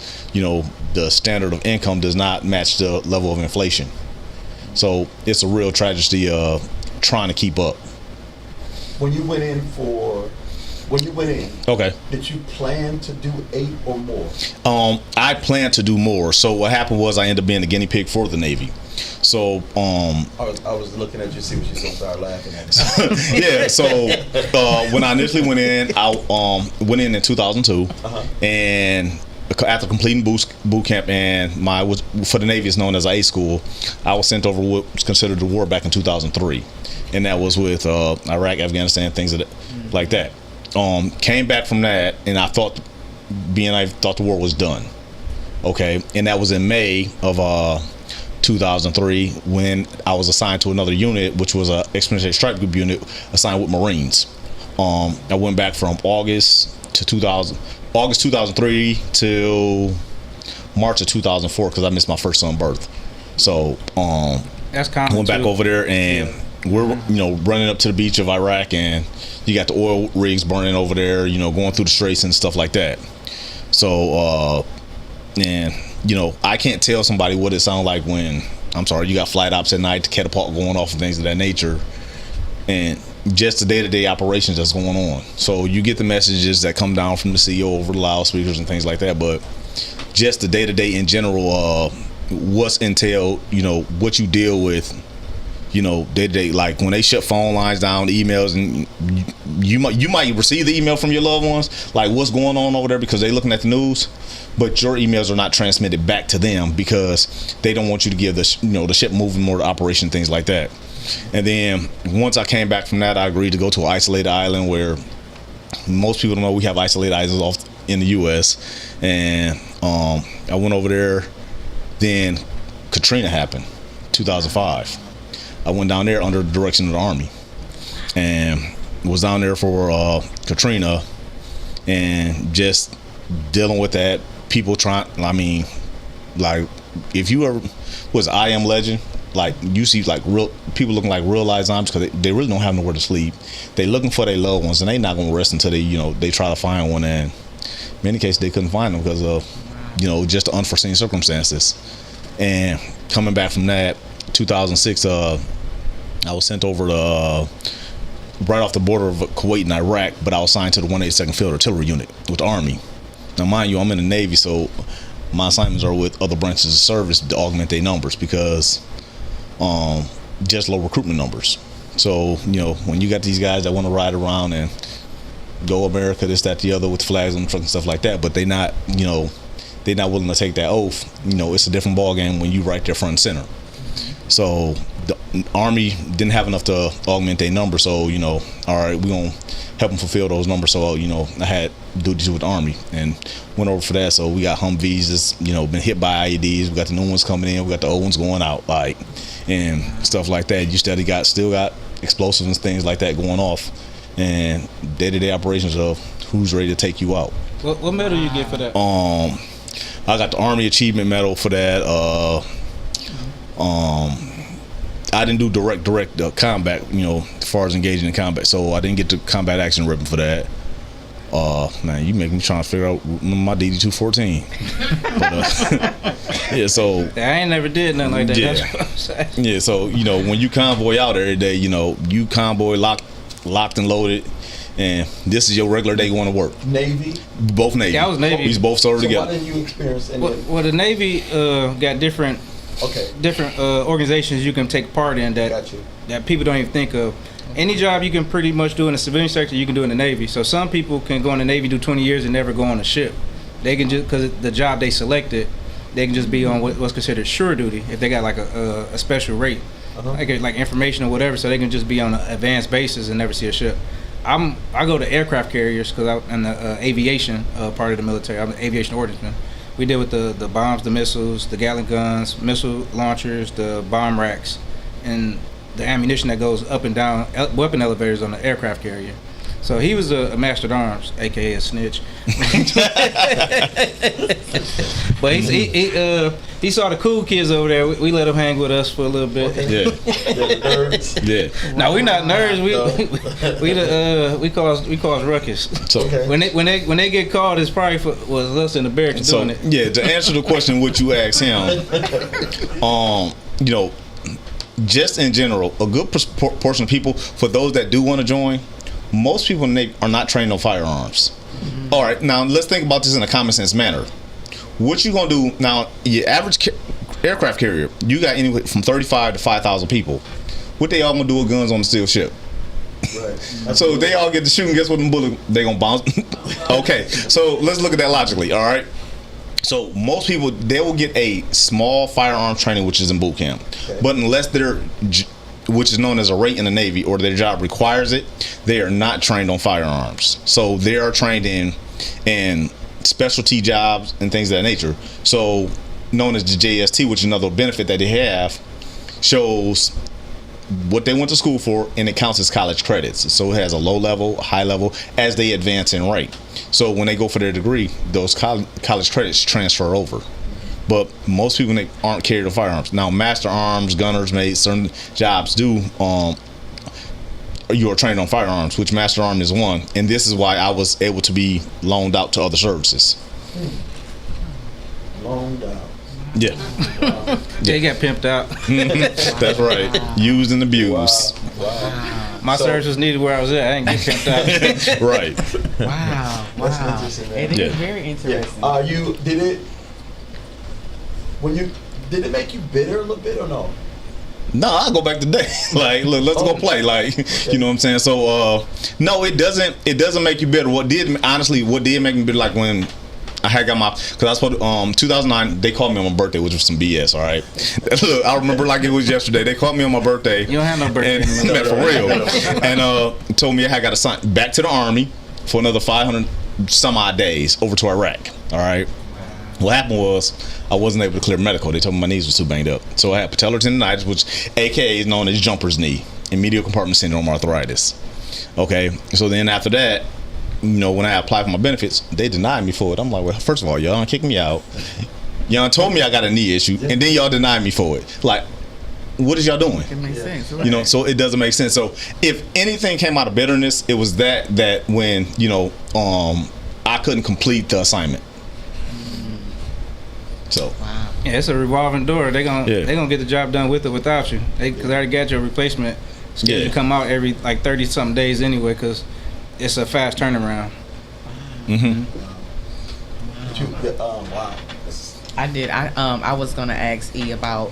the standard of income does not match the level of inflation. So it's a real tragedy trying to keep up. When you went in, okay, did you plan to do 8 or more? I planned to do more. So what happened was I ended up being the guinea pig for the Navy. So I was looking at you to see what you gonna start laughing at. Yeah. So when I initially went in, I went in 2002, and after completing boot camp and for the Navy it's known as A school, I was sent over what was considered the war back in 2003, and that was with Iraq, Afghanistan, things like that. Came back from that, and I thought the war was done. Okay, and that was in May of 2003 when I was assigned to another unit, which was a Expeditionary Strike Group unit assigned with Marines. I went back from August 2003 till March of 2004 because I missed my first son's birth. So that's common. Went back over there, and we're running up to the beach of Iraq, and you got the oil rigs burning over there, going through the straits and stuff like that. So and I can't tell somebody what it sounds like when you got flight ops at night, the catapult going off and things of that nature, and just the day-to-day operations that's going on. So you get the messages that come down from the CEO over the loudspeakers and things like that, but just the day-to-day in general, what's entailed, what you deal with, day-to-day, like when they shut phone lines down, emails, and you might receive the email from your loved ones, like what's going on over there because they're looking at the news, but your emails are not transmitted back to them because they don't want you to give the ship moving more to operation, things like that. And then once I came back from that, I agreed to go to an isolated island where most people don't know we have isolated in the U.S. And I went over there. Then Katrina happened, 2005. I went down there under the direction of the Army, and was down there for Katrina, and just dealing with that. People trying. I mean, like, if you ever was I Am Legend, like, you see like real people looking like real life zombies because they really don't have nowhere to sleep. They looking for their loved ones, and they not gonna rest until they try to find one. And in many cases they couldn't find them because of just the unforeseen circumstances. And coming back from that, 2006, I was sent over to right off the border of Kuwait and Iraq, but I was assigned to the 182nd Field Artillery Unit with the Army. Now, mind you, I'm in the Navy, so my assignments are with other branches of service to augment their numbers because just low recruitment numbers. So, when you got these guys that want to ride around and go America, this, that, the other, with flags on the truck and stuff like that, but they not, they're not willing to take that oath. It's a different ball game when you right there front and center. So the Army didn't have enough to augment their numbers. So all right, we're gonna help them fulfill those numbers. So I had duties with the Army and went over for that. So we got Humvees that's been hit by IEDs. We got the new ones coming in. We got the old ones going out, like, and stuff like that. You still got explosives and things like that going off, and day-to-day operations of who's ready to take you out. What medal you get for that? I got the Army Achievement Medal for that. I didn't do direct combat, as far as engaging in combat, so I didn't get the combat action ribbon for that. Man, you make me trying to figure out my DD-214. But, yeah, so I ain't never did nothing like that. Yeah, That's what I'm saying. Yeah, so when you convoy out every day, you convoy locked and loaded. And this is your regular day going to work. Navy? Both Navy. Yeah, I was Navy. We both served together. Why didn't you experience any Well, the Navy got different organizations you can take part in that people don't even think of. Any job you can pretty much do in the civilian sector, you can do in the Navy. So some people can go in the Navy, do 20 years, and never go on a ship. They can just, because the job they selected, they can just be on what's considered sure duty if they got like a special rate, like information or whatever. So they can just be on an advanced basis and never see a ship. I go to aircraft carriers because I'm in the aviation part of the military. I'm an aviation ordnanceman. We deal with the bombs, the missiles, the Gatling guns, missile launchers, the bomb racks, and the ammunition that goes up and down weapon elevators on the aircraft carrier. So he was a master at arms, aka a snitch. But he saw the cool kids over there. We let him hang with us for a little bit. Yeah. nerds? Yeah. No, we not nerds. We cause ruckus. So when they get called, it's probably was us in the barracks doing it. Yeah, to answer the question what you asked him, just in general, a good portion of people, for those that do want to join, most people in the Navy are not trained on firearms. Mm-hmm. All right, now let's think about this in a common sense manner. What you gonna do now? Your average aircraft carrier, you got anywhere from 35 to 5,000 people. What they all gonna do with guns on the steel ship? Right. So they all get to shoot, and guess what? Them bullets they gonna bounce. Okay, so let's look at that logically. All right. So most people, they will get a small firearm training, which is in boot camp. Okay. But unless they're, which is known as a rate in the Navy, or their job requires it, they are not trained on firearms. So they are trained in specialty jobs and things of that nature. So known as the JST, which is another benefit that they have, shows what they went to school for, and it counts as college credits. So it has a low level, high level as they advance in rank. So when they go for their degree, those college credits transfer over. But most people aren't carried the firearms. Now, master arms, gunners, mates, certain jobs do. You are trained on firearms, which master arm is one, and this is why I was able to be loaned out to other services. Loaned out. Yeah. They got pimped out. That's right. Used and abused. Wow. My service was needed where I was at. I ain't get pimped out. Right. Wow. That's interesting, man. It is very interesting. Did it make you bitter a little bit or no? No, I'll go back today. Like, look, let's go play. Like, you know what I'm saying? So, no, it doesn't make you bitter. What did make me bitter, like when I had got my, because I was supposed to, 2009, they called me on my birthday, which was some BS, all right? Look, I remember like it was yesterday. They called me on my birthday. You don't have no birthday. And, for real. And told me I had got assigned back to the Army for another 500 some odd days over to Iraq. All right. What happened was I wasn't able to clear medical. They told me my knees was too banged up. So I had patellar tendonitis, which AKA is known as jumper's knee, and medial compartment syndrome arthritis. Okay. So then after that, when I applied for my benefits, they denied me for it. I'm like, well, first of all, y'all kicked me out. Y'all told me I got a knee issue, and then y'all denied me for it. Like, what is y'all doing? It makes sense. Right? So it doesn't make sense. So if anything came out of bitterness, it was that when, I couldn't complete the assignment. So Wow. Yeah, it's a revolving door. They're gonna get the job done with or without you. Because they already got your replacement scheduled to come out every 30 something days anyway. Because it's a fast turnaround. Wow. I did. I was gonna ask E about.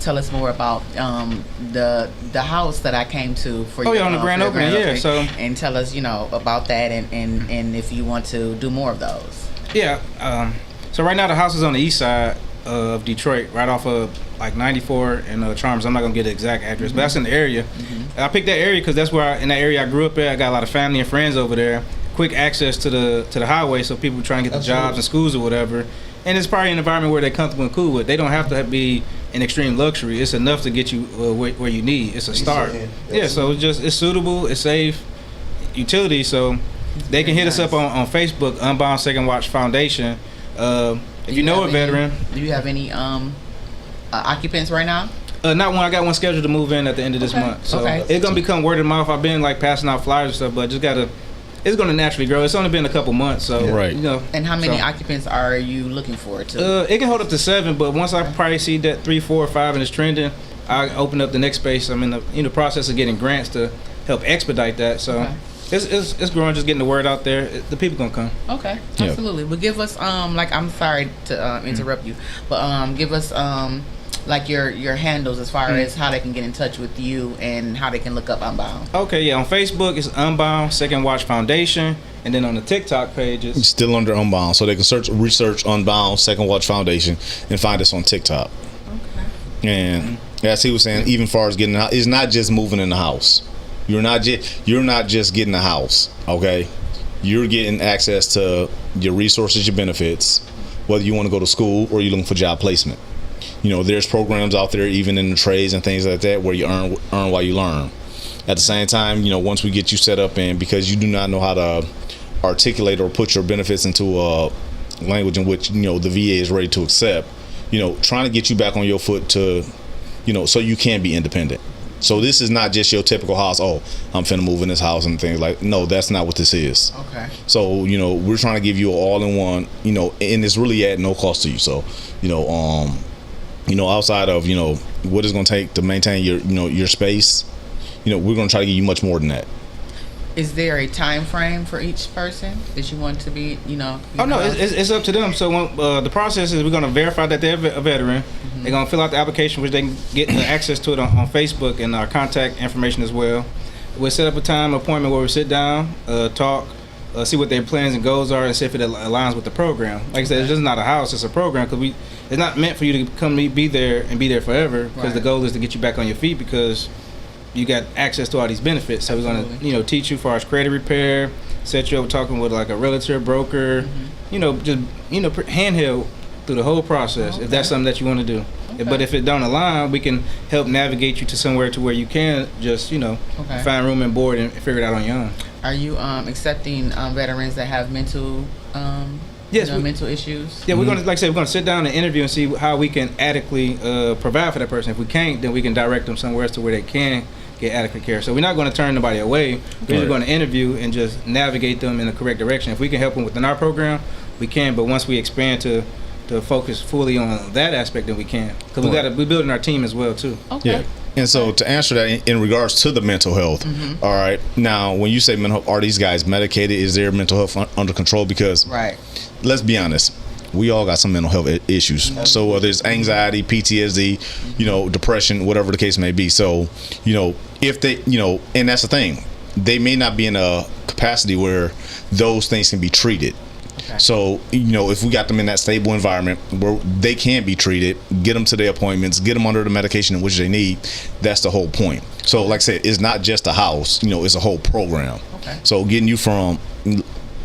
Tell us more about the house that I came to for Oh, your, yeah, on the grand for your opening, yeah, so- and tell us about that and if you want to do more of those. Yeah. So right now the house is on the east side of Detroit, right off of 94 and Chalmers. I'm not gonna get the exact address, but that's in the area. I picked that area because that's where in that area I grew up at. I got a lot of family and friends over there. Quick access to the highway, so people trying to get the jobs and schools or whatever. And it's probably an environment where they're comfortable and cool with. They don't have to be an extreme luxury. It's enough to get you where you need. It's a start. Yeah, so it's suitable, it's safe, utility. So they can hit us up on Facebook, Unbound Second Watch Foundation. If you know a veteran. Do you have any occupants right now? Not one. I got one scheduled to move in at the end of this month. So it's gonna become word of mouth. I've been passing out flyers and stuff, but just gotta. It's gonna naturally grow. It's only been a couple months, so Right. And how many occupants are you looking for? It can hold up to 7, but once I probably see that 3, 4, 5 and it's trending, I open up the next space. I'm in the process of getting grants to help expedite that. So it's growing. Just getting the word out there. The people gonna come. Okay, absolutely. But give us I'm sorry to interrupt you, but give us your handles as far as how they can get in touch with you and how they can look up Unbound. Okay, yeah, on Facebook it's Unbound Second Watch Foundation, and then on the TikTok page it's still under Unbound, so they can research Unbound Second Watch Foundation and find us on TikTok. Okay. And as he was saying, even far as getting out, it's not just moving in the house. You're not just getting a house. Okay, you're getting access to your resources, your benefits, whether you want to go to school or you're looking for job placement. There's programs out there, even in the trades and things like that, where you earn while you learn. At the same time, once we get you set up, and because you do not know how to articulate or put your benefits into a language in which the VA is ready to accept, trying to get you back on your foot to, so you can be independent. So this is not just your typical house. Oh, I'm finna move in this house and things like. No, that's not what this is. Okay. So we're trying to give you all-in-one, and it's really at no cost to you. So outside of what it's going to take to maintain your space, we're going to try to give you much more than that. Is there a time frame for each person that you want to be Oh no, it's up to them. So when, the process is we're going to verify that they're a veteran. They're going to fill out the application, which they can get access to it on Facebook, and our contact information as well. We'll set up a time appointment where we sit down, talk, see what their plans and goals are, and see if it aligns with the program. Like I said, it's just not a house; it's a program, because it's not meant for you to come be there and be there forever. Because the goal is to get you back on your feet, because you got access to all these benefits. So we're gonna teach you as far as credit repair, set you up talking with a realtor, broker, just handheld through the whole process. If that's something that you want to do. But if it don't align, we can help navigate you to somewhere to where you can just find room and board and figure it out on your own. Are you accepting veterans that have mental mental issues? Yeah, we're gonna we're gonna sit down and interview and see how we can adequately provide for that person. If we can't, then we can direct them somewhere else to where they can get adequate care. So we're not going to turn nobody away. We're just going to interview and just navigate them in the correct direction. If we can help them within our program, we can. But once we expand to focus fully on that aspect, then we can. Because we're building our team as well too. Okay. Yeah. And so to answer that in regards to the mental health, all right. Now, when you say mental health, are these guys medicated? Is their mental health under control? Because let's be honest, we all got some mental health issues. So whether it's anxiety, PTSD, depression, whatever the case may be. So, if they, and that's the thing, they may not be in a capacity where those things can be treated. Okay. So, if we got them in that stable environment where they can be treated, get them to their appointments, get them under the medication in which they need, that's the whole point. So, like I said, it's not just a house, it's a whole program. Okay. So, getting you from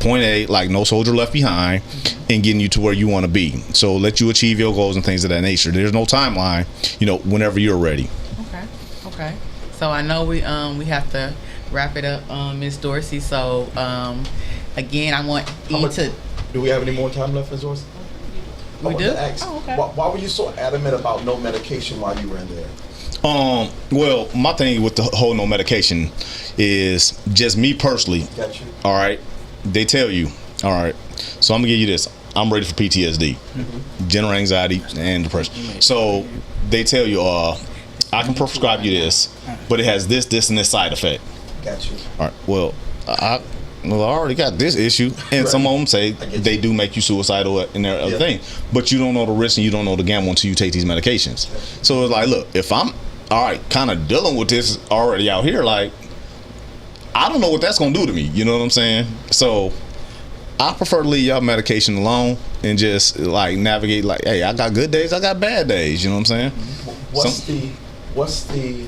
point A, like no soldier left behind, and getting you to where you want to be. So let you achieve your goals and things of that nature. There's no timeline, whenever you're ready. Okay. So I know we have to wrap it up, Ms. Dorsey. So again, I want to. Do we have any more time left, Ms. Dorsey? We do. Okay. Why were you so adamant about no medication while you were in there? Well, my thing with the whole no medication is just me personally. Got you. All right. They tell you, all right. So I'm gonna give you this. I'm ready for PTSD, general anxiety, and depression. So they tell you, I can prescribe you this, but it has this, and this side effect. Got you. All right. Well, I already got this issue, and some of them say they do make you suicidal and their other thing, but you don't know the risk and you don't know the gamble until you take these medications. So it's like, look, if I'm kind of dealing with this already out here, like, I don't know what that's gonna do to me. You know what I'm saying? So I prefer to leave y'all medication alone and just like navigate. Like, hey, I got good days, I got bad days. You know what I'm saying? What's the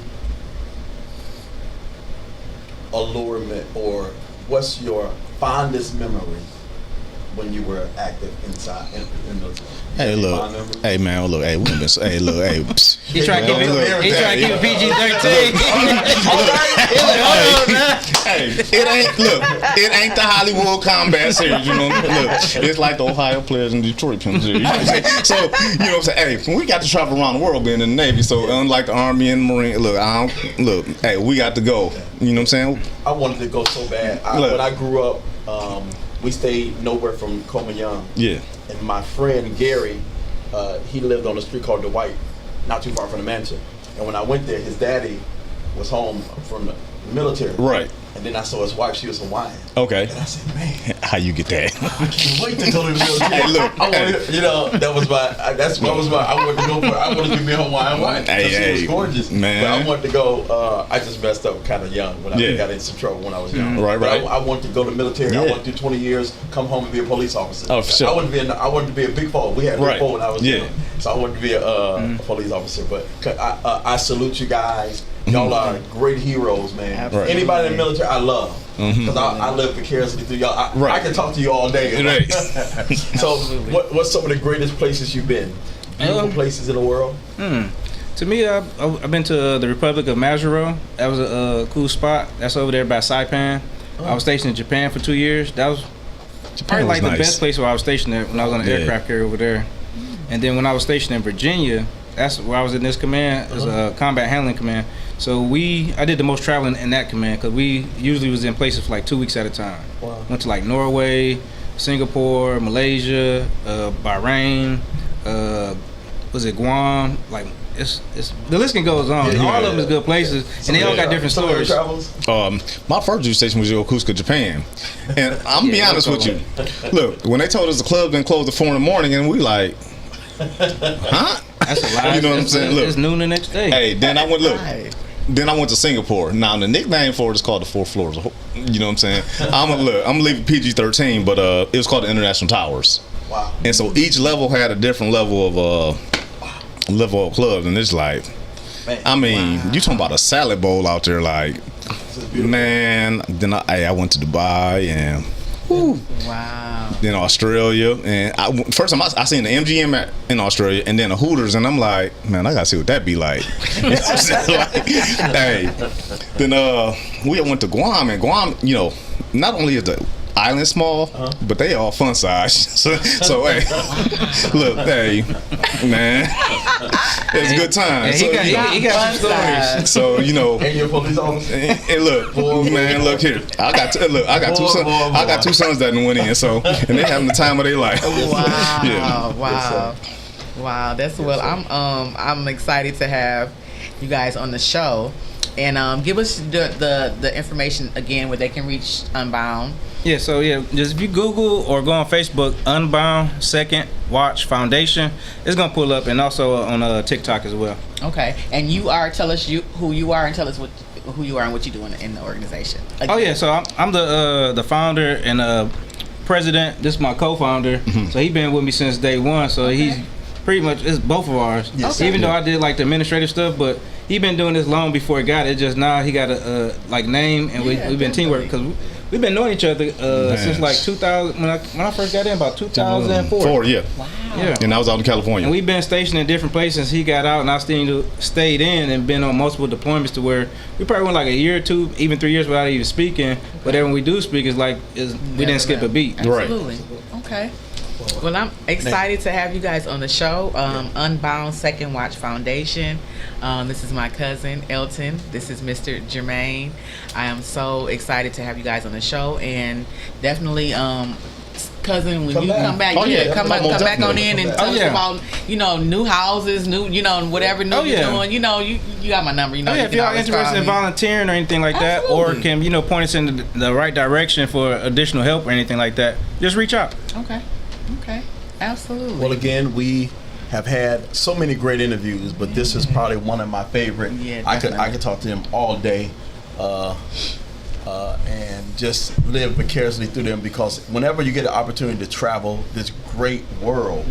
allurement, or what's your fondest memory when you were active inside in the? Hey, look. Hey, man. Look. Hey, we been. Hey, look. Hey. He trying to keep it PG-13. Hey, it ain't the Hollywood combat series, you know. Look, it's like the Ohio players in Detroit series. You know what I'm saying? So, you know what I'm saying? Hey, we got to travel around the world being in the Navy. So, unlike the Army and the Marine, look, hey, we got to go. You know what I'm saying? I wanted to go so bad. When I grew up, we stayed nowhere from Coleman Young. Yeah. And my friend Gary, he lived on a street called Dwight, not too far from the mansion. And when I went there, his daddy was home from the military. Right. And then I saw his wife, she was Hawaiian. Okay. And I said, man, how you get that? I can't wait to go to the military. Hey, look. That was my, I wanted to go for, I wanted to be a Hawaiian wife. She was gorgeous. Man. But I wanted to go, I just messed up kind of young when I got in some trouble when I was young. Right. I wanted to go to the military. I wanted to do 20 years, come home and be a police officer. Oh, for sure. I wanted to be a big four. We had a big four when I was young. So I wanted to be a police officer. But I salute you guys. Y'all are great heroes, man. Absolutely. Anybody in the military, I love. Because I live vicariously through y'all. I can talk to you all day. Right. So, what's some of the greatest places you've been? Beautiful places in the world? To me, I've been to the Republic of Majuro. That was a cool spot. That's over there by Saipan. I was stationed in Japan for 2 years. That was probably like the best place where I was stationed at when I was on the aircraft carrier over there. And then when I was stationed in Virginia, that's where I was in this command. It was a combat handling command. So I did the most traveling in that command because we usually was in places for like 2 weeks at a time. Wow. Went to like Norway, Singapore, Malaysia, Bahrain, was it Guam? Like it's the list can goes on. All of them is good places, and they all got different stories. My first duty station was in Yokosuka, Japan, and I'm be honest with you. Look, when they told us the club been closed at 4 in the morning, and we like, huh? That's a lie. You know what I'm saying? Look, it's noon the next day. Hey, then I went Then I went to Singapore. Now the nickname for it is called the 4 floors. You know what I'm saying? I'm gonna leave PG-13, but it was called the International Towers. Wow. And so each level had a different level of clubs, and it's like, I mean, you talking about a salad bowl out there, like, man. Then I went to Dubai and. Woo. Wow. Then Australia, and first time I seen the MGM in Australia, and then the Hooters, and I'm like, man, I gotta see what that be like. Hey, then we went to Guam, and Guam, not only is the island small, but they all fun size. So hey, look, hey, man, it's a good time. He got some stories. So and your police officer. And look, man, look here. I got two sons. I got 2 sons that went in. So and they having the time of their life. Wow, yeah. wow. That's I'm excited to have you guys on the show, and give us the information again where they can reach Unbound. Yeah, so just if you Google or go on Facebook, Unbound Second Watch Foundation, it's gonna pull up, and also on TikTok as well. Okay, and tell us who you are, and tell us who you are and what you do in the organization. Again. Oh yeah, so I'm the founder and president. This is my co-founder, so he's been with me since day one. So he's Pretty much, it's both of ours. Yes. Even though I did like the administrative stuff, but he been doing this long before he got it. Just now he got a like name, and we've been teamwork because we've been knowing each other since like 2000 when I first got in, about 2004. Yeah. Wow. Yeah. And I was out in California. And we've been stationed in different places. He got out, and I stayed in and been on multiple deployments to where we probably went like a year or two, even 3 years without even speaking. But then when we do speak, it's like we didn't skip a beat. Absolutely. Okay. Well, I'm excited to have you guys on the show. Unbound Second Watch Foundation. This is my cousin, Elton. This is Mr. Jermaine. I am so excited to have you guys on the show. And definitely, cousin, when you come back, come back on in and tell us about, new houses, whatever new you're doing. You got my number. If y'all interested in volunteering or anything like that, or can point us in the right direction for additional help or anything like that, just reach out. Okay, absolutely. Well, again, we have had so many great interviews, but this is probably one of my favorite. Yeah, I could talk to him all day, and just live vicariously through them, because whenever you get an opportunity to travel this great world,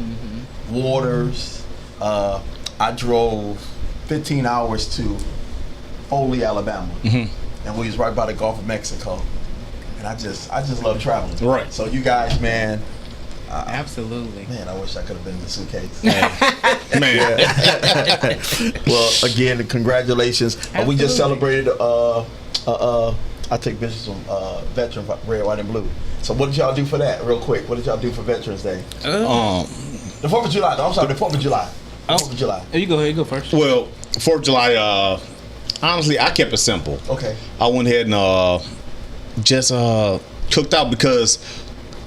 waters, I drove 15 hours to Foley, Alabama, and we was right by the Gulf of Mexico, and I just love traveling. Right. So you guys, man. Absolutely. Man, I wish I could have been in the suitcase. Man. Well, again, congratulations. We just celebrated. I take pictures from Veteran Red, White, and Blue. So what did y'all do for that, real quick? What did y'all do for Veterans Day? The 4th of July. No, I'm sorry, the 4th of July. 4th of July. You go ahead. You go first. Well, 4th of July, honestly, I kept it simple. Okay. I went ahead and just cooked out, because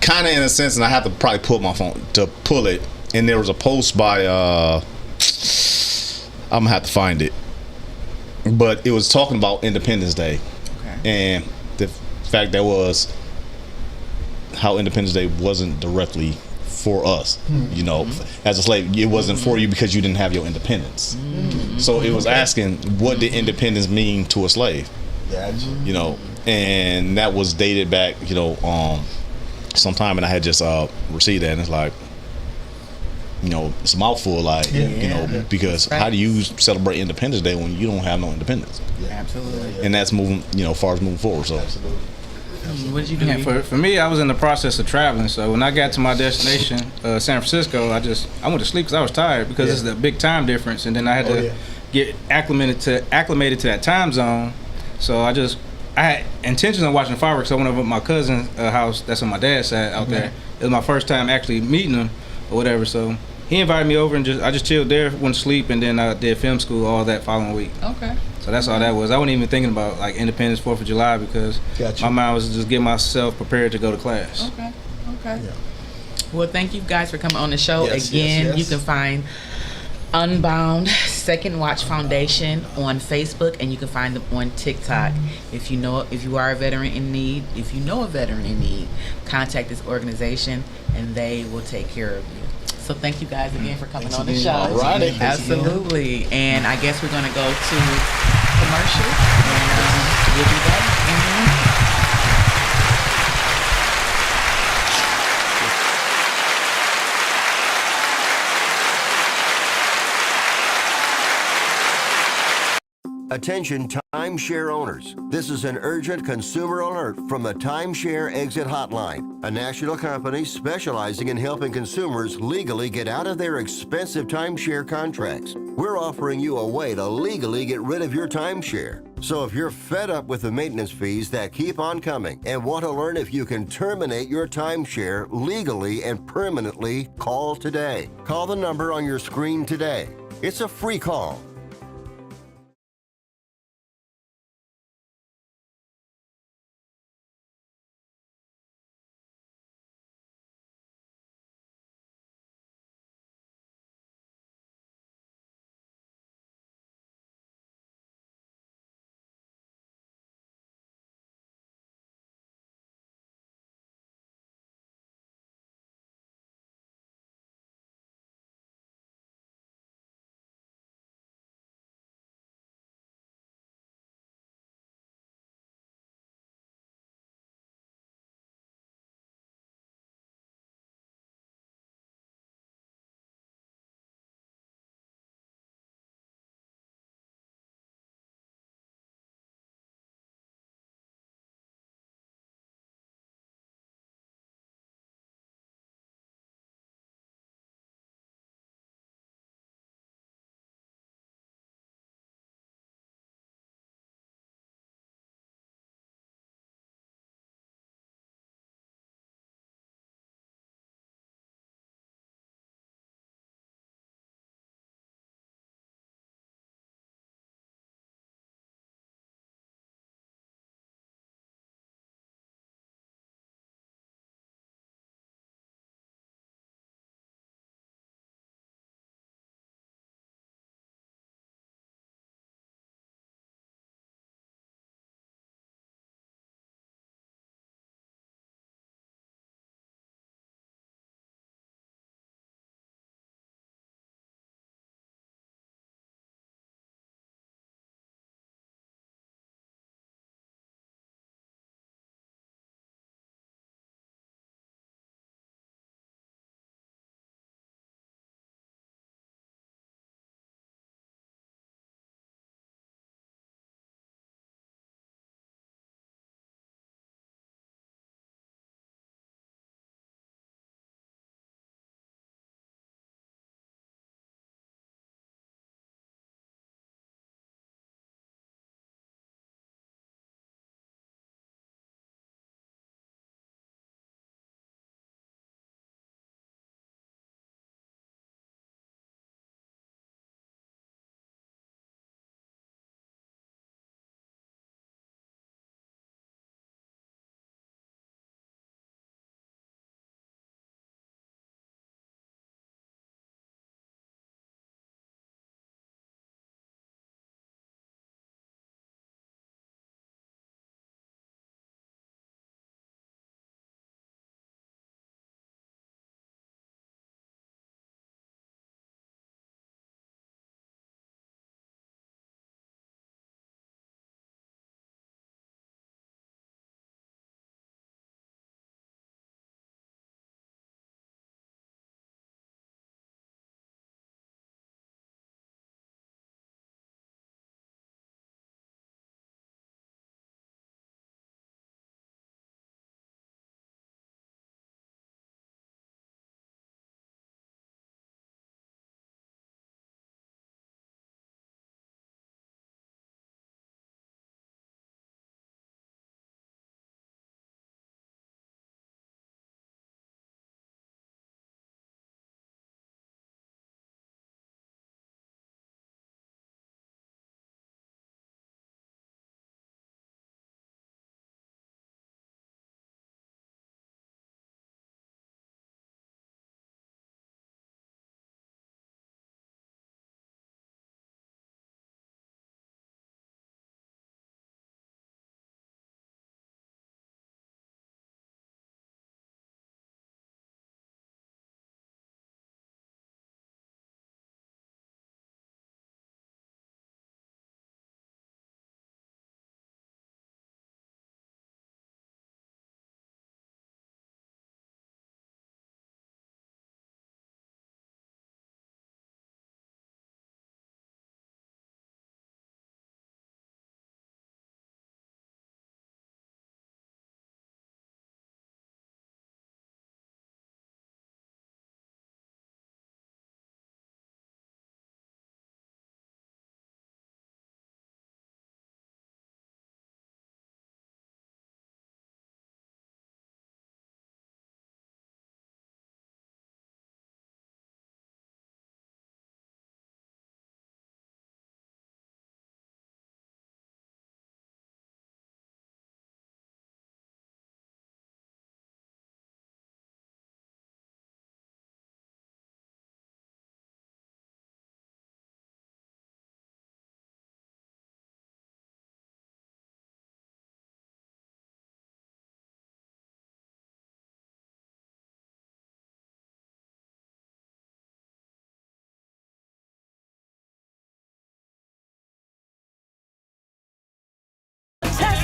kind of in a sense, and I have to probably pull my phone to pull it, and there was a post by I'm gonna have to find it, but it was talking about Independence Day, and the fact that was how Independence Day wasn't directly for us, as a slave. It wasn't for you because you didn't have your independence. So it was asking, what did independence mean to a slave? Gotcha. And that was dated back, sometime, and I had just received that, and it's like, it's a mouthful, like, because how do you celebrate Independence Day when you don't have no independence? Absolutely. And that's moving, far as moving forward. So Absolutely. What did you do? Yeah, for me, I was in the process of traveling. So when I got to my destination, San Francisco, I went to sleep because I was tired, because it's a big time difference, and then I had to get acclimated to that time zone. So I had intentions on watching fireworks. So I went over to my cousin's house. That's on my dad's side out there. It was my first time actually meeting him or whatever. So he invited me over, and I just chilled there, went to sleep, and then I did film school all that following week. Okay. So that's all that was. I wasn't even thinking about like Independence, 4th of July, because my mind was just getting myself prepared to go to class. Okay. Yeah. Well, thank you guys for coming on the show. Yes, Again, yes. you can find Unbound Second Watch Foundation on Facebook, and you can find them on TikTok. If you are a veteran in need, if you know a veteran in need, contact this organization and they will take care of you. So thank you guys again for coming on the show. All righty. Absolutely. And I guess we're going to go to commercial, and we'll be back in a minute. Attention timeshare owners. This is an urgent consumer alert from the Timeshare Exit Hotline, a national company specializing in helping consumers legally get out of their expensive timeshare contracts. We're offering you a way to legally get rid of your timeshare. So if you're fed up with the maintenance fees that keep on coming and want to learn if you can terminate your timeshare legally and permanently, call today. Call the number on your screen today. It's a free call.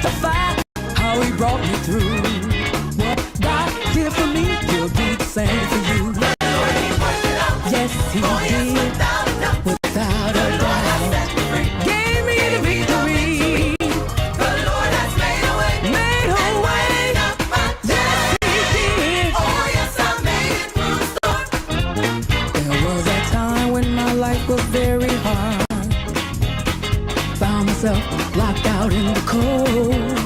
testify how he brought me through. What God did for me, he'll do the same for you. Yes, he did, without a doubt. Gave me the victory. The Lord has made a way. Made a way. Yes, he did. Oh, yes, I made it through the storm. There was a time when my life was very hard. Found myself locked out in the cold.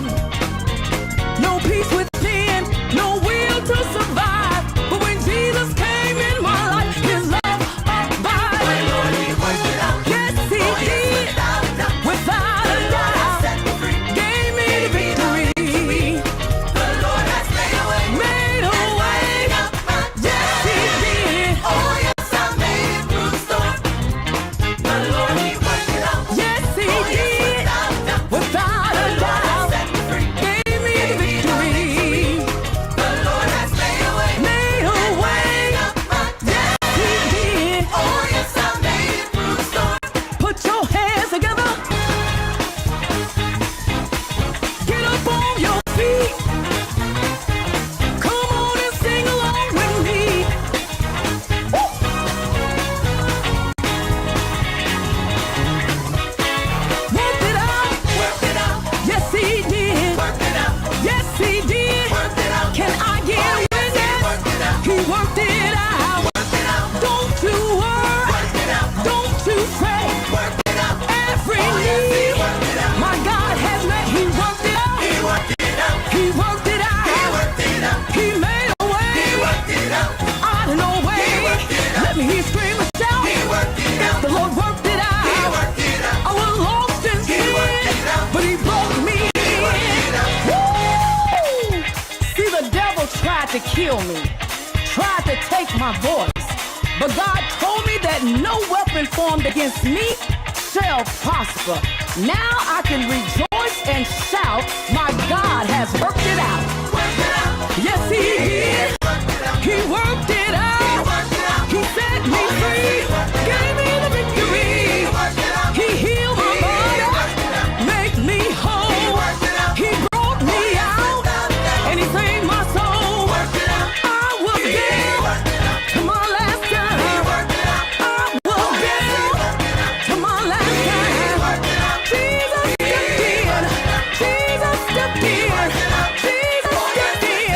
No peace within, no will to survive. But when Jesus came in my life, his love abide. Yes, he did, without a doubt. Gave me the victory. The Lord has made a way. Made a way. Yes, he did. Oh, yes, I made it through the storm. The Lord, he worked it out. Yes, he did, without a doubt. Gave me the victory. The Lord has made a way. Made a way. Yes, he did. Oh, yes, I made it through the storm. Put your hands together. Get up on your feet. Come on and sing along with me. Woo! Worked it out. Yes, he did. Yes, he did. Can I get a witness? He worked it out. Don't you worry. Don't you fret. Every need my God has met. He worked it out. He worked it out. He made a way out of no way. Let me hear you scream and shout. The Lord worked it out. I was lost in sin, but he brought me in. Woo! See, the devil tried to kill me, tried to take my voice, but God told me that no weapon formed against me shall prosper. Now I can rejoice and shout, my God has worked it out. Yes, he did. He worked it out. He set me free. Gave me the victory. He healed my body. Make me whole. He brought me out. And he saved my soul. I was there to my last time. I was there to my last time. Jesus stepped in. Jesus stepped in. Jesus stepped in.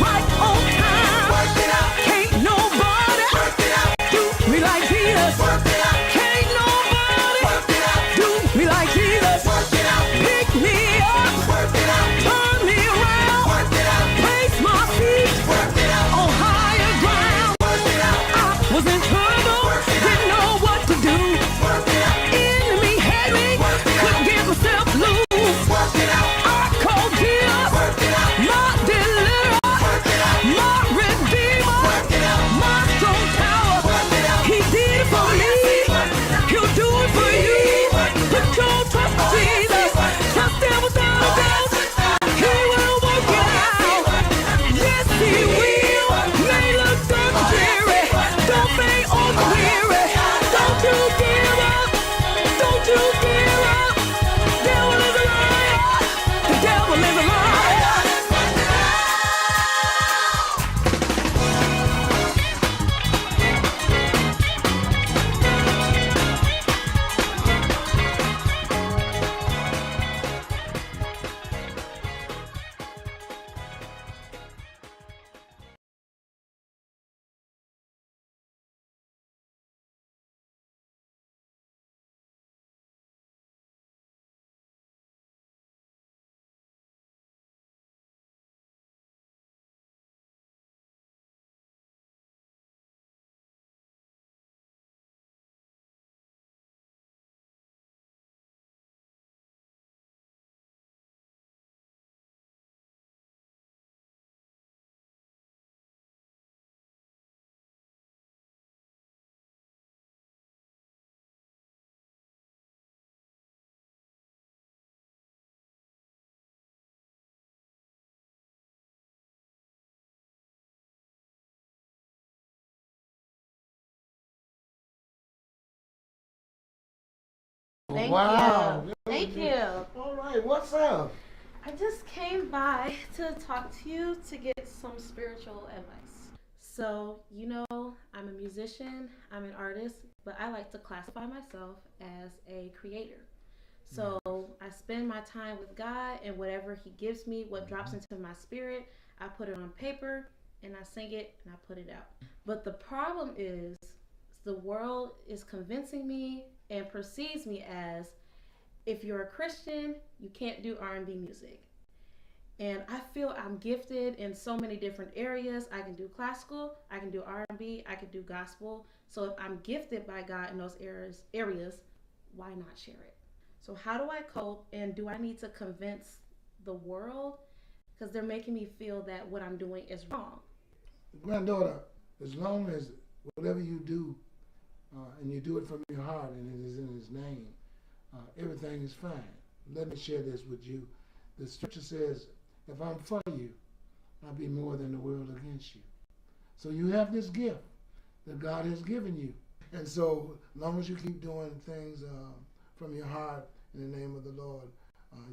Right on time. Can't nobody do me like Jesus. Can't nobody do me like Jesus. Pick me up, turn me around, place my feet on higher ground. I was in trouble, didn't know what to do. Enemy had me, couldn't get myself loose. I called Jesus, my deliverer, my redeemer, my strong tower. He did it for me, he'll do it for you. Put your trust in Jesus, trust him without a doubt. He will work it out. Yes, he will. May look dark and dreary. Don't faint or be weary. Don't you give up. Don't you give up. Devil is a liar. The devil is a liar. Thank you. Thank you. All right, what's up? I just came by to talk to you to get some spiritual advice. So, you know, I'm a musician, I'm an artist, but I like to classify myself as a creator. So I spend my time with God, and whatever He gives me, what drops into my spirit, I put it on paper and I sing it and I put it out. But the problem is the world is convincing me and perceives me as, if you're a Christian, you can't do R&B music. And I feel I'm gifted in so many different areas. I can do classical, I can do R&B, I can do gospel. So if I'm gifted by God in those areas, why not share it? So how do I cope, and do I need to convince the world? Because they're making me feel that what I'm doing is wrong. Granddaughter, as long as whatever you do, and you do it from your heart and it is in His name, everything is fine. Let me share this with you. The scripture says, if I'm for you, I'll be more than the world against you. So you have this gift that God has given you. And so as long as you keep doing things from your heart in the name of the Lord,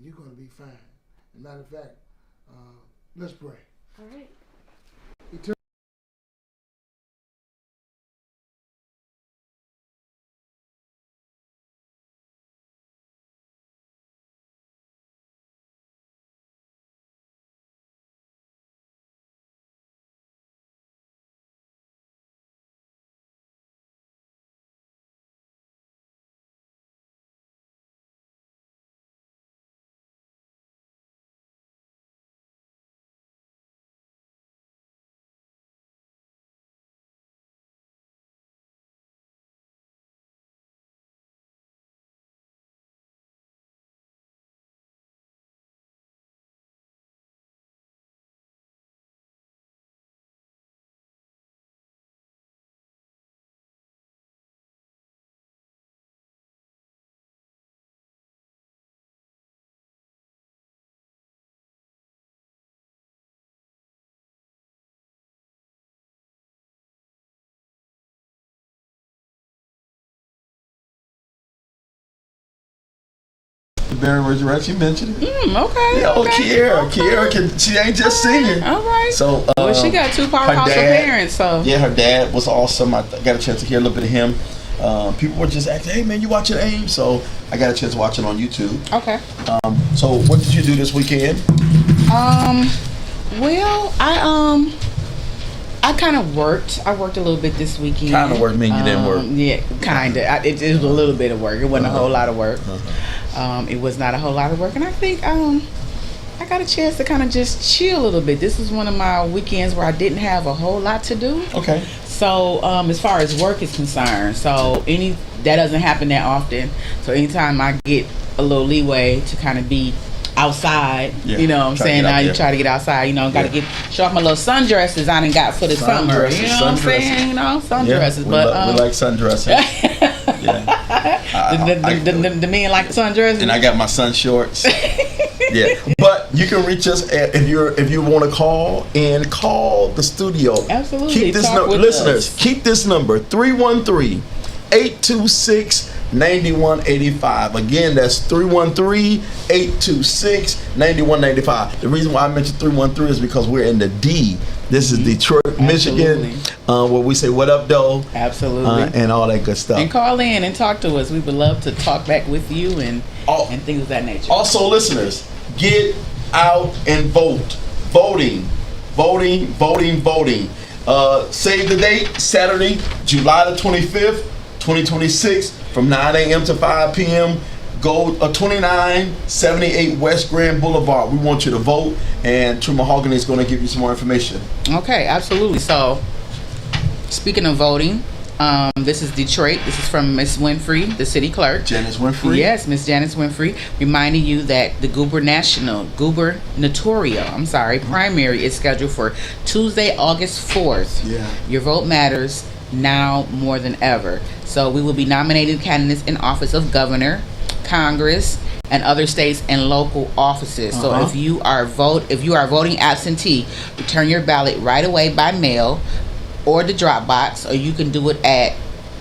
you're going to be fine. As a matter of fact, let's pray. All right. Very Resurrection, you mentioned it. Okay. Yeah, okay. Kiera she ain't just singing. All right. So well, she got two powerhouse parents. So yeah, her dad was awesome. I got a chance to hear a little bit of him. People were just asking, "Hey man, you watching AIM?" So I got a chance to watch it on YouTube. Okay. So what did you do this weekend? Well, I kind of worked. I worked a little bit this weekend. Kind of work mean you didn't work? Yeah, kind of. It was a little bit of work. It wasn't a whole lot of work. It was not a whole lot of work, and I think I got a chance to kind of just chill a little bit. This is one of my weekends where I didn't have a whole lot to do. Okay. So as far as work is concerned, that doesn't happen that often. So anytime I get a little leeway to kind of be outside, you know what I'm saying? Now you try to get outside, you know, got to show off my little sundresses I done got for the summer. You know what I'm saying? You know, sundresses. Yeah, we like sundresses. The men like sundresses. And I got my sun shorts. Yeah, but you can reach us if you want to call the studio. Absolutely. Keep this number, listeners. Keep this number 313-826-9185. Again, that's 313-826-9185. The reason why I mentioned 313 is because we're in the D. This is Detroit, Michigan, where we say "What up, though?" Absolutely, and all that good stuff. And call in and talk to us. We would love to talk back with you and things of that nature. Also, listeners, get out and vote. Voting. Save the date, Saturday, July the 25th, 2026, from 9 a.m. to 5 p.m. Go 2978 West Grand Boulevard. We want you to vote, and True Mahogany is going to give you some more information. Okay, absolutely. So, speaking of voting, this is Detroit. This is from Miss Winfrey, the city clerk. Janice Winfrey. Yes, Miss Janice Winfrey, reminding you that the gubernatorial primary is scheduled for Tuesday, August 4th. Yeah. Your vote matters now more than ever. So we will be nominating candidates in office of governor, Congress, and other states and local offices. So if you are voting absentee, return your ballot right away by mail or the drop box, or you can do it at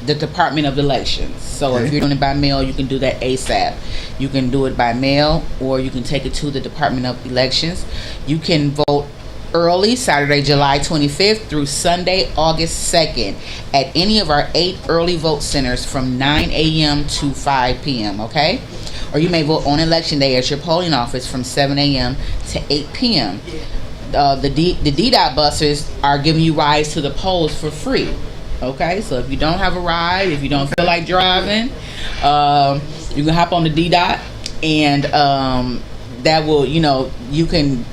the Department of Elections. So if you're doing it by mail, you can do that ASAP. You can do it by mail, or you can take it to the Department of Elections. You can vote early Saturday, July 25th through Sunday, August 2nd at any of our 8 early vote centers from 9 a.m. to 5 p.m., okay? Or you may vote on election day at your polling office from 7 a.m. to 8 p.m. The DDOT buses are giving you rides to the polls for free, okay? So if you don't have a ride, if you don't feel like driving, you can hop on the DDOT, and that will, you can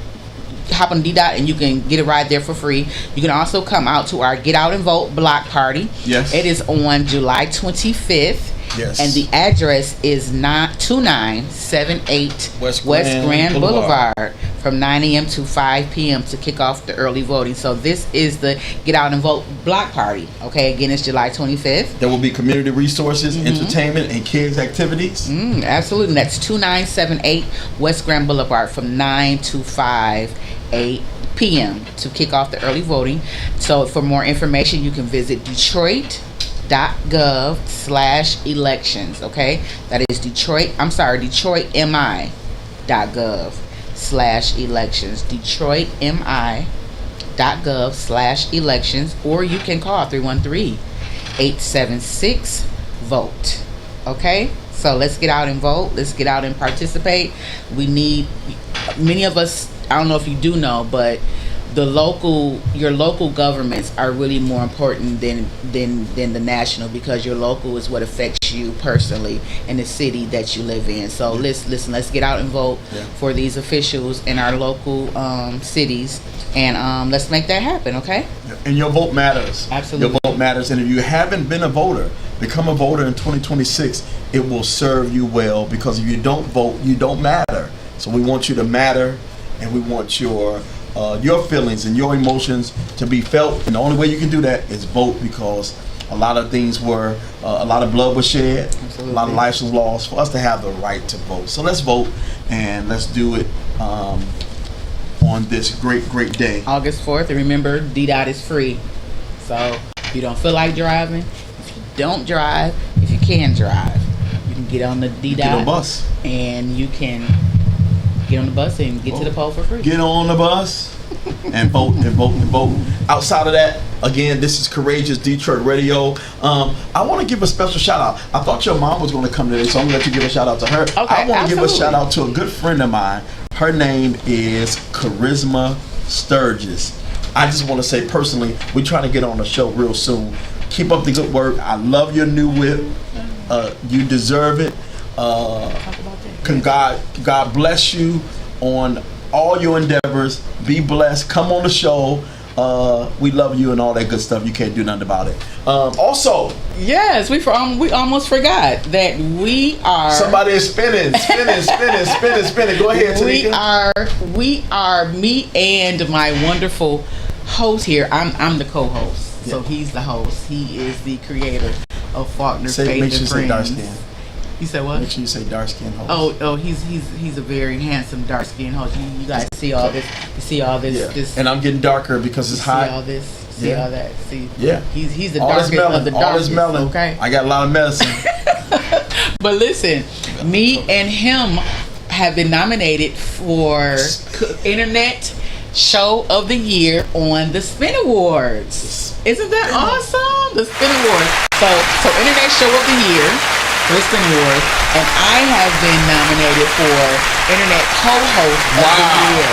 hop on DDOT and you can get a ride there for free. You can also come out to our Get Out and Vote block party. Yes. It is on July 25th. Yes. And the address is 2978 West Grand Boulevard from 9 a.m. to 5 p.m. to kick off the early voting. So this is the Get Out and Vote block party. Okay, again, it's July 25th. There will be community resources, entertainment, and kids activities. Absolutely. And that's 2978 West Grand Boulevard from 9 to 5 p.m. to kick off the early voting. So for more information, you can visit Detroit.gov/elections. Okay, that is DetroitMI.gov/elections. DetroitMI.gov/elections, or you can call 313-876-VOTE. Okay, so let's get out and vote. Let's get out and participate. We need, many of us, I don't know if you do know, but your local governments are really more important than the national, because your local is what affects you personally in the city that you live in. So let's get out and vote for these officials in our local cities, and let's make that happen, okay? And your vote matters. Absolutely. Your vote matters, and if you haven't been a voter, become a voter in 2026. It will serve you well, because if you don't vote, you don't matter. So we want you to matter, and we want your feelings and your emotions to be felt, and the only way you can do that is vote, because a lot of things a lot of blood was shed. Absolutely. A lot of lives was lost for us to have the right to vote. So let's vote, and let's do it on this great day, August 4th. And remember, DDOT is free. So if you don't feel like driving, if you don't drive, if you can drive, you can get on the DDOT, get on the bus, and you can get on the bus and get to the poll for free. Get on the bus and vote and vote and vote. Outside of that, again, this is Courageous Detroit Radio. I want to give a special shout out. I thought your mom was going to come today, so I'm going to let you give a shout out to her. Okay, I want to give a shout out to a good friend of mine. Her name is Charisma Sturgis. I just want to say personally, we're trying to get on the show real soon. Keep up the good work. I love your new whip. You deserve it. God bless you on all your endeavors. Be blessed. Come on the show. We love you and all that good stuff. You can't do nothing about it. Also, yes, we almost forgot that we are. Somebody is spinning. Go ahead, Tanika. We are me and my wonderful host here. I'm the co-host, so he's the host. He is the creator of Faulkner Faith Make sure and you say dark Friends. skin. You said what? Make sure you say dark skin host. Oh, he's a very handsome dark skin host. You guys see all this? You see all this? Yeah. This, and I'm getting darker because it's hot. See all this? See all that? See? Yeah. He's the all darkest of the darkest. All this melon. Okay. I got a lot of medicine. But listen, me and him have been nominated for Internet Show of the Year on the Spin Awards. Isn't that awesome? The Spin Awards. So Internet Show of the Year for the Spin Awards, and I have been nominated for Internet Co-Host of the Year.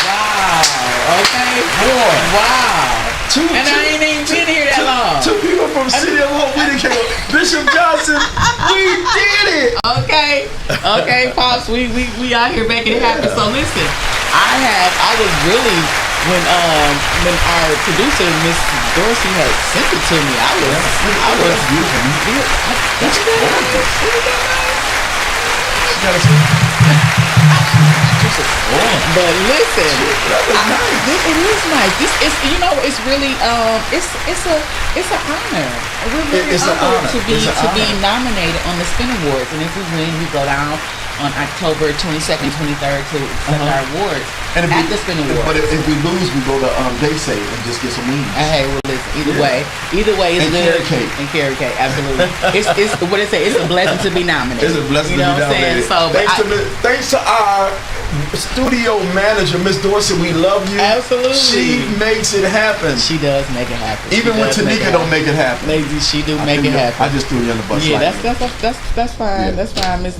Wow. Okay. Boy. Wow. And I ain't even been here that long. Two people from City of Hope, we came. Bishop Johnson, we did it. Okay, Pops, we out here making it happen. So listen, I was really, when our producer Miss Dorsey had sent it to me, I was But listen, it is nice. This is, it's really it's an honor. We're very honored to be nominated on the Spin Awards, and if we win, we go down on October 22nd, 23rd to accept our awards at the Spin Awards. But if we lose, we go to Day Save and just get some wings. Hey, well, listen, either way it's and good. Carrot cake. And carrot cake, absolutely. it's what it say. It's a blessing to be nominated. It's a blessing you know to be nominated. So, thanks to our studio manager, Miss Dorsey. We love you. Absolutely. She makes it happen. She does make it happen. Even when Tanika don't make it happen. Lady, she do make it happen. I just threw you on the bus. Yeah, that's fine. Yeah. That's fine. Miss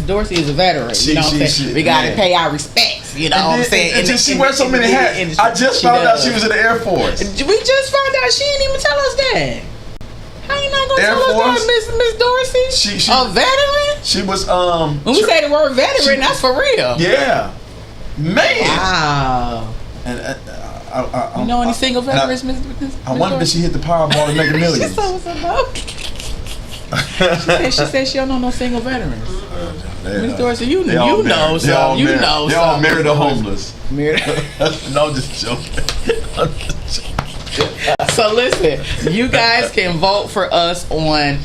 Dorsey is a veteran. You know what I'm saying? We gotta pay our respects. You know what I'm saying? She wears so many hats. I just found out she was in the Air Force. We just found out. She didn't even tell us that. How you not gonna Air tell Force? us that, Miss Dorsey? She a veteran? She was When we say the word veteran, that's for real. Yeah, man. Wow. And you know any single veterans, Miss? I wonder if she hit the Powerball to make a million. She said she don't know no single veterans. Miss Dorsey, you know something. You know They all something. married the homeless. No, I'm just joking. So listen, you guys can vote for us on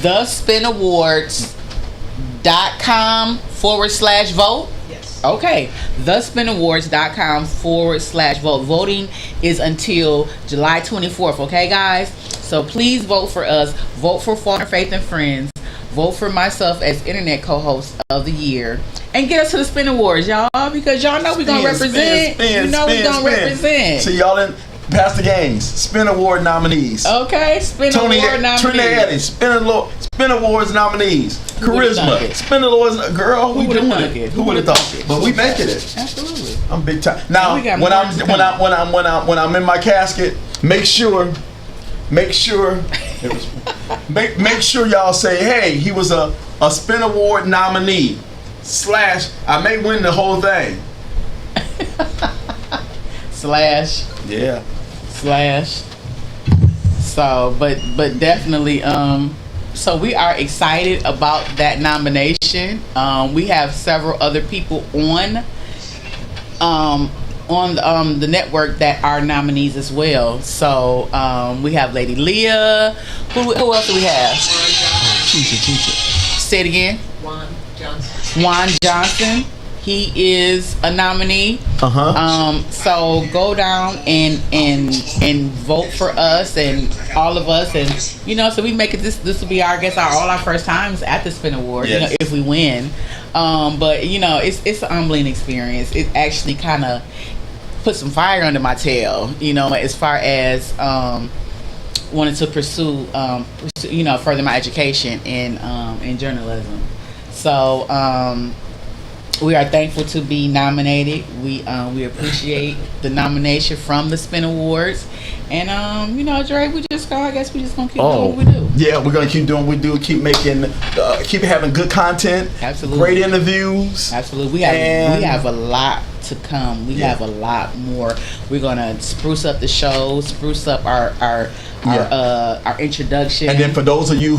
thespinawards.com/vote. Yes. Okay. thespinawards.com/vote. Voting is until July 24th. Okay, guys? So please vote for us. Vote for Faulkner Faith and Friends. Vote for myself as internet co-host of the year. And get us to the Spin Awards, y'all, because y'all know we're going to represent. You know we're going to represent. So y'all didn't pass the games. Spin Award nominees. Okay, Spin Award nominees. Trinity, Spin Awards nominees. Charisma. Spin Awards. Girl, we doing it. Who would have thought? But we making it. Absolutely. I'm big time. Now, when I'm in my casket, make sure y'all say, hey, he was a Spin Award nominee. / I may win the whole thing. / Yeah. / So, but definitely, so we are excited about that nomination. We have several other people on the network that are nominees as well. So we have Lady Leah. Who else do we have? Say it again. Juan Johnson. He is a nominee. So go down and vote for us and all of us, and so we make it. This will be all our first times at the Spin Award. Yes. If we win, but it's an humbling experience. It actually kind of put some fire under my tail. As far as wanting to pursue further my education in journalism. So we are thankful to be nominated. We appreciate the nomination from the Spin Awards, and Dre, we just gonna keep doing what we do. Yeah, we're gonna keep doing what we do. Keep making, keep having good content. Absolutely. Great interviews. Absolutely. We have a lot to come. We have a lot more. We're gonna spruce up the show, spruce up our introduction. And then for those of you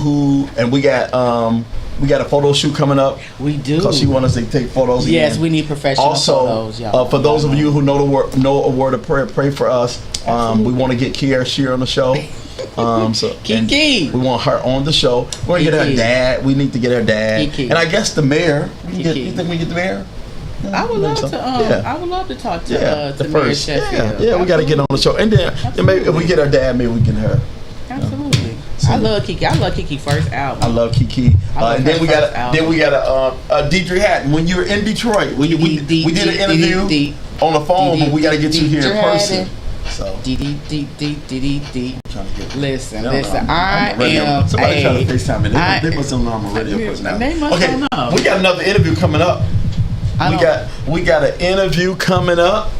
we got a photo shoot coming up. We do. Because she wants us to take photos. Yes, again. we need professional photos, y'all. For those of you who know a word of prayer, pray for us. We want to get Kiara Shear on the show. Kiki. We want her on the show. We're gonna get her dad. We need to get her dad. Kiki. And I guess the mayor. You think we get the mayor? I would love to. I would love to talk to the Mayor first. Sheffield. Yeah, we got to get on the show, and then maybe if we get her dad, maybe we get her. Absolutely. I love Kiki. I love Kiki first album. I love Kiki. And then we got Deidre Hatton. When you were in Detroit, we did an interview on the phone, but we got to get you here in person. So. Listen. I am. Somebody trying to FaceTime me. They must know I'm a radio person now. They must know. We got another interview coming up. We got an interview coming up.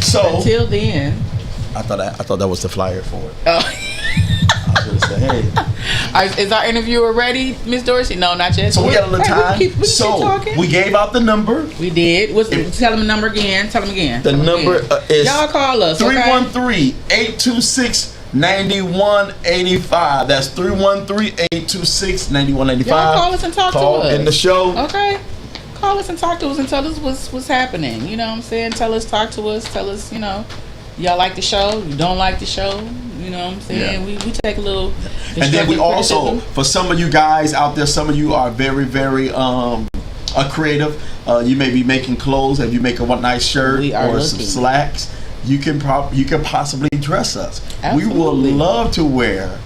So until then, I thought that was the flyer for it. Oh. I was gonna say, hey. Is our interviewer ready, Miss Dorsey? No, not yet. So we got a little time. We keep talking. We gave out the number. We did. Tell them the number again. Tell them again. The number is y'all call us. 313-826-9185. That's 313-826-9185. Y'all call us and talk to us. In the show. Okay. Call us and talk to us and tell us what's happening. You know what I'm saying? Talk to us. Tell us, y'all like the show. You don't like the show. You know what I'm saying? Yeah. We take a little. And then we also, for some of you guys out there, some of you are very, very a creative, you may be making clothes. If you make a one nice shirt or some slacks, you can possibly dress us. Absolutely. We will love to wear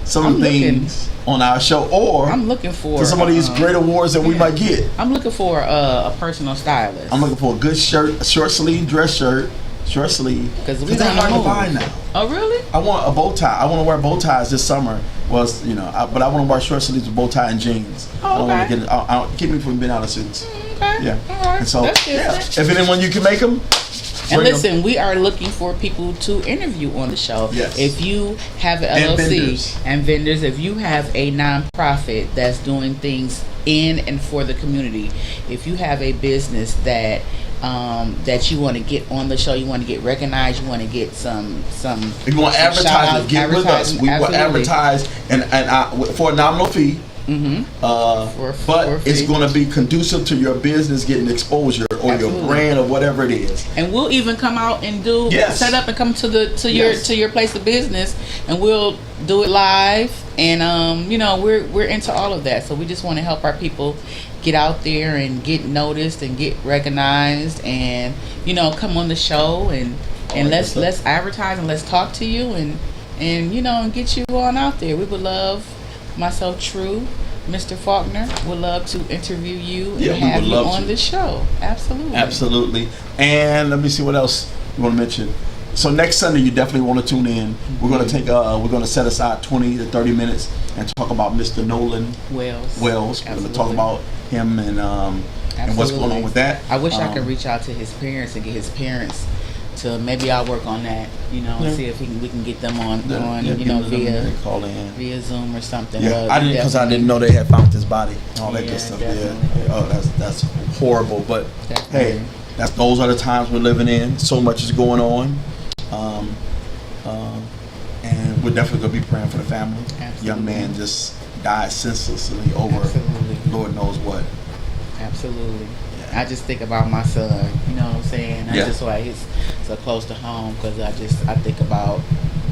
some things on our show, or I'm looking for some of these great awards that we might get. I'm looking for a personal stylist. I'm looking for a good shirt, a short sleeve dress shirt, short sleeve. Because they're hard to find now. Oh, really? I want a bow tie. I want to wear bow ties this summer. But I want to wear short sleeves with bow tie and jeans. Oh, okay. I don't want to get keep me from being out of suits. Okay. Yeah. All right. And so, That's good. if anyone you can make them. And listen, we are looking for people to interview on the show. Yes. If you have an LLC and vendors, if you have a nonprofit that's doing things in and for the community, if you have a business that you want to get on the show, you want to get recognized, you want to get some. If you want to advertise, get with us. We will advertise and for a nominal fee. But it's going to be conducive to your business getting exposure or your brand or whatever it is. And we'll even come out and set up and come to your place of business, and we'll do it live. And we're into all of that. So we just want to help our people get out there and get noticed and get recognized, and come on the show and let's advertise and let's talk to you and get you on out there. We would love. Myself, True, Mr. Faulkner, would love to interview you and have you on the show. Absolutely. And let me see what else you want to mention. So next Sunday, you definitely want to tune in. We're going to set aside 20 to 30 minutes and talk about Mr. Nolan Wells. We're going to talk about him and what's going on with that. I wish I could reach out to his parents and get his parents to maybe I'll work on that, and see if we can get them on via Zoom or something. Yeah, I didn't know they had found his body, all that good stuff. Definitely. Yeah, oh, that's horrible. But hey, those are the times we're living in. So much is going on, and we're definitely gonna be praying for the family. Absolutely. Young man just died senselessly over Lord knows what. Absolutely. I just think about my son, you know what I'm saying? That's just why he's so close to home, because I think about,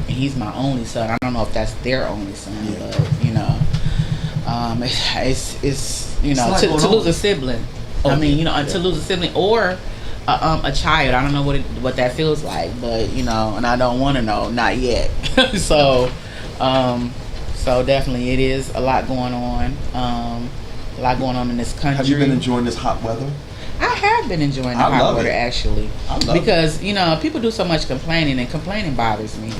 and he's my only son. I don't know if that's their only son, but it's to lose a sibling. To lose a sibling or a child. I don't know what that feels like, but and I don't want to know, not yet. So definitely it is a lot going on. A lot going on in this country. Have you been enjoying this hot weather? I have been enjoying the hot weather actually, because people do so much complaining, and complaining bothers me.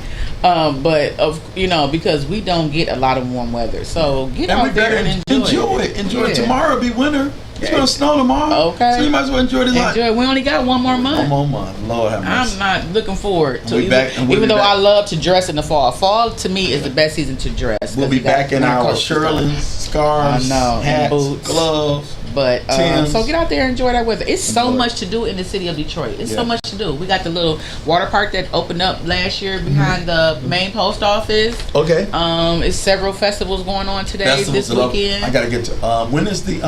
Because we don't get a lot of warm weather, so get out there and enjoy it. Enjoy it. Tomorrow will be winter. It's gonna snow tomorrow. Okay. So you might as well enjoy this. We only got one more month. Lord have mercy. I'm not looking forward to it. Even though I love to dress in the fall. Fall to me is the best season to dress. We'll be back in our Sherlins, scarves, hats, boots, gloves. But so get out there and enjoy that weather. It's so much to do in the city of Detroit. It's so much to do. We got the little water park that opened up last year behind the main post office. Okay. It's several festivals going on today, this weekend. I gotta get to. When is the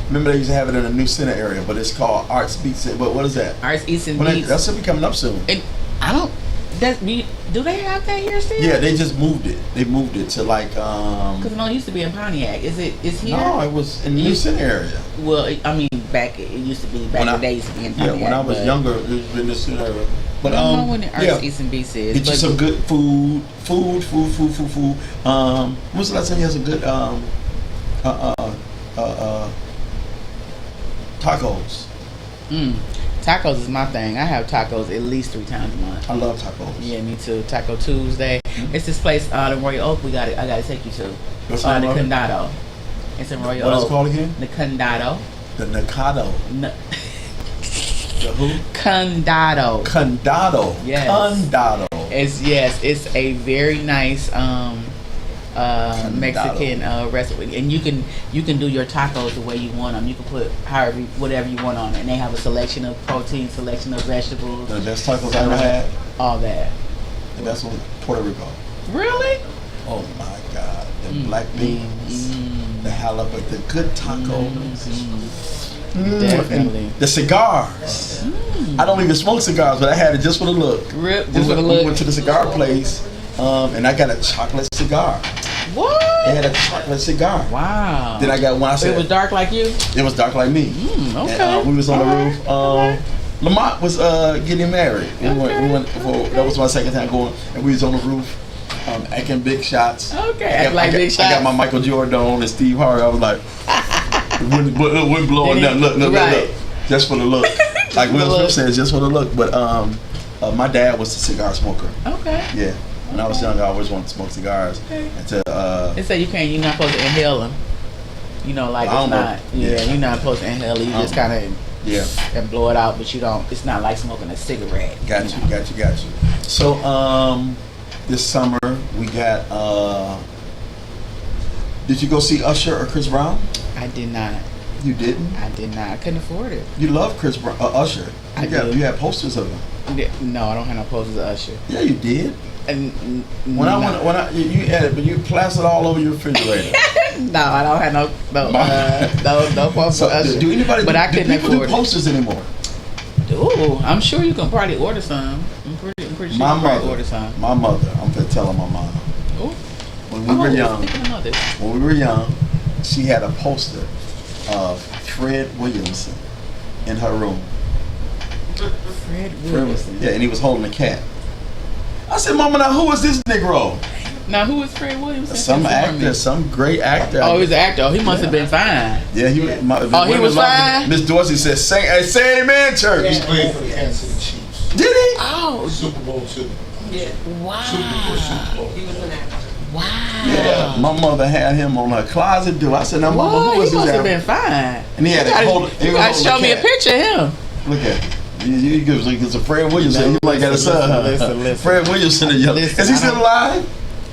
Remember they used to have it in a new center area, but it's called Arts Beats. But what is that? Arts Eats and Beats. That should be coming up soon. Do they have that here still? Yeah, they just moved it. They moved it to like because it used to be in Pontiac. Is here? No, it was in the new center area. Well, I mean, it used to be back in the day. Used to be in Pontiac. Yeah, when I was younger, it was in the center area. But I don't know when the Arts Eats and Beats is. Get you some good food. When's the last time you had some good tacos? Tacos is my thing. I have tacos at least 3 times a month. I love tacos. Yeah, me too. Taco Tuesday. It's this place in Royal Oak. I gotta take you to. What's the name of it? Condado. It's in Royal Oak. What is it called again? The Condado. The Nakado. The who? Condado. Condado. Yes. Condado. It's a very nice Mexican recipe, and you can do your tacos the way you want them. You can put whatever you want on it, and they have a selection of protein, selection of vegetables. The best tacos I ever had. All that. The best one, Puerto Rico. Really? Oh my God! The black beans, the halibut, the good tacos. Definitely. And the cigars. I don't even smoke cigars, but I had it just for the look. Just for the look. We went to the cigar place, and I got a chocolate cigar. What? They had a chocolate cigar. Wow. Then I got one. I said it was dark like you. it was dark like me. Okay. And, we was on the roof. Lamont was getting married. We went for, that was my second time going, and we was on the roof. Acting big shots. Okay, big shots. I got my Michael Jordan on and Steve Harvey. I was like, wind blowing down. Look, just for the look. Like Will Smith says, just for the look. But my dad was a cigar smoker. Okay. Yeah. When I was young, I always wanted to smoke cigars. Okay. Until they say you're not supposed to inhale them. You know, like it's not. Yeah, you're not supposed to inhale it. You just kind of and blow it out, but you don't. It's not like smoking a cigarette. Got you. So this summer we got. Did you go see Usher or Chris Brown? I did not. You didn't? I did not. I couldn't afford it. You love Chris Brown, Usher. I do. You had posters of him. No, I don't have no posters of Usher. Yeah, you did. And when I you had it, but you plastered all over your refrigerator. No, I don't have no posters of Usher. Do anybody? But I couldn't afford do posters anymore? Ooh, I'm sure you can probably order some. I'm pretty sure you can probably order some. My mother, I'm gonna tell her my mom. Ooh. When we were young, she had a poster of Fred Williamson in her room. Fred Williamson. Yeah, and he was holding a cat. I said, Mama, now who is this Negro? Now who is Fred Williamson? Some actor, some great actor. Oh, he's an actor. Oh, he must have been fine. Yeah, he was. He was fine. Miss Dorsey said, "Say amen, church." He played for the Kansas City Chiefs. Did he? Oh, Super Bowl II. Yeah. Wow. Super Bowl. He was an actor. Wow. Yeah, my mother had him on her closet door. I said, "Now, Mama, who is he this?" must have been fine. And he had to hold. You gotta show me a picture of him. Look at it. You because of Fred Williamson. You might got a son. Listen. Fred Williamson. Is he still alive?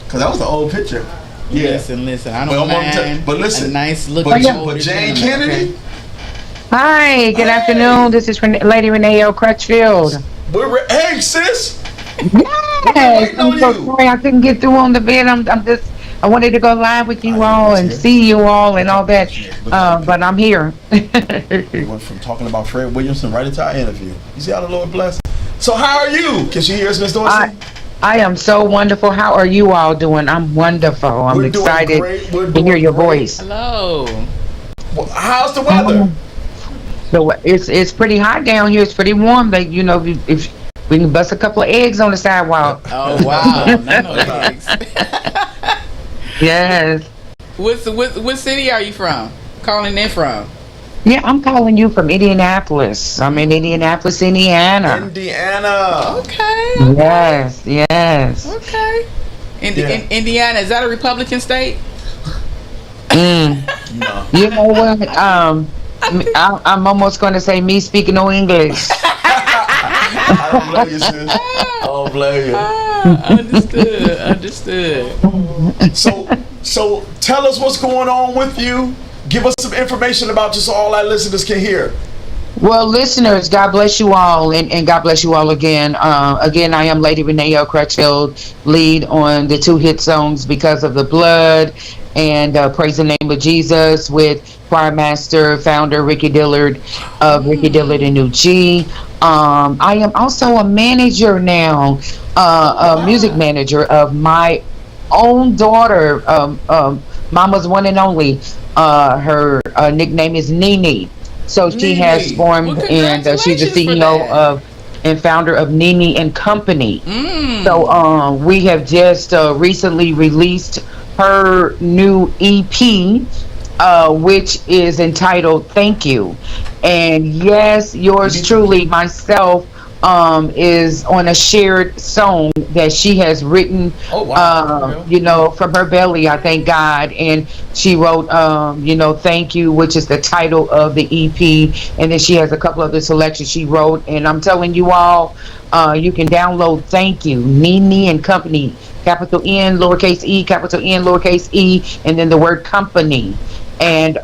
Because that was the old picture. Yeah. Listen. I don't mind. But listen. A nice looking. But Jane Kennedy. Okay. Hi. Good afternoon. This is Lady Renee O. Crutchfield. Hey, sis. Yes. I'm so sorry I couldn't get through on the bed. I wanted to go live with you all and see you all and all that, but I'm here. We went from talking about Fred Williamson right into our interview. You see how the Lord bless. So how are you? Can she hear us, Miss Dorsey? I am so wonderful. How are you all doing? I'm wonderful. I'm excited to hear your voice. Hello. Well, how's the weather? It's pretty hot down here. It's pretty warm. Like if we can bust a couple of eggs on the sidewalk. Oh wow! None of eggs. Yes. What city are you from? Calling in from? Yeah, I'm calling you from Indianapolis. I'm in Indianapolis, Indiana. Okay. Yes. Okay. Indiana, is that a Republican state? No. You know what? I'm almost going to say me speaking no English. I don't blame you, sis. I don't blame you. Understood. So tell us what's going on with you. Give us some information about just all our listeners can hear. Well, listeners, God bless you all, and God bless you all again. Again, I am Lady Renee L. Crutchfield, lead on the 2 hit songs Because of the Blood and Praise the Name of Jesus with choir master, founder Ricky Dillard of Ricky Dillard and New G. I am also a manager now, a music manager of my own daughter, Mama's one and only. Her nickname is Nene. So she has formed, and she's the CEO of and founder of Nene and Company. So we have just recently released her new EP, which is entitled Thank You. And yes, yours truly, myself, is on a shared song that she has written, from her belly, I thank God. And she wrote, Thank You, which is the title of the EP. And then she has a couple of the selections she wrote. And I'm telling you all, you can download Thank You, Nene and Company, capital N, lowercase e, capital N, lowercase e, and then the word company. And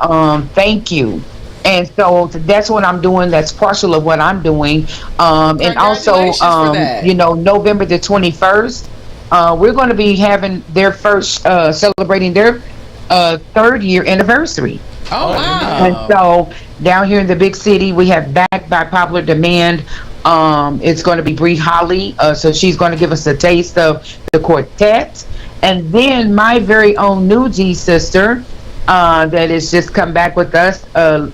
thank you. And so that's what I'm doing. That's partial of what I'm doing. And also, November the 21st, we're going to be having their first, celebrating their 3rd year anniversary. Oh, wow. And so down here in the big city, we have Back by Popular Demand. It's going to be Bree Holly. So she's going to give us a taste of the quartet. And then my very own new G sister, that has just come back with us,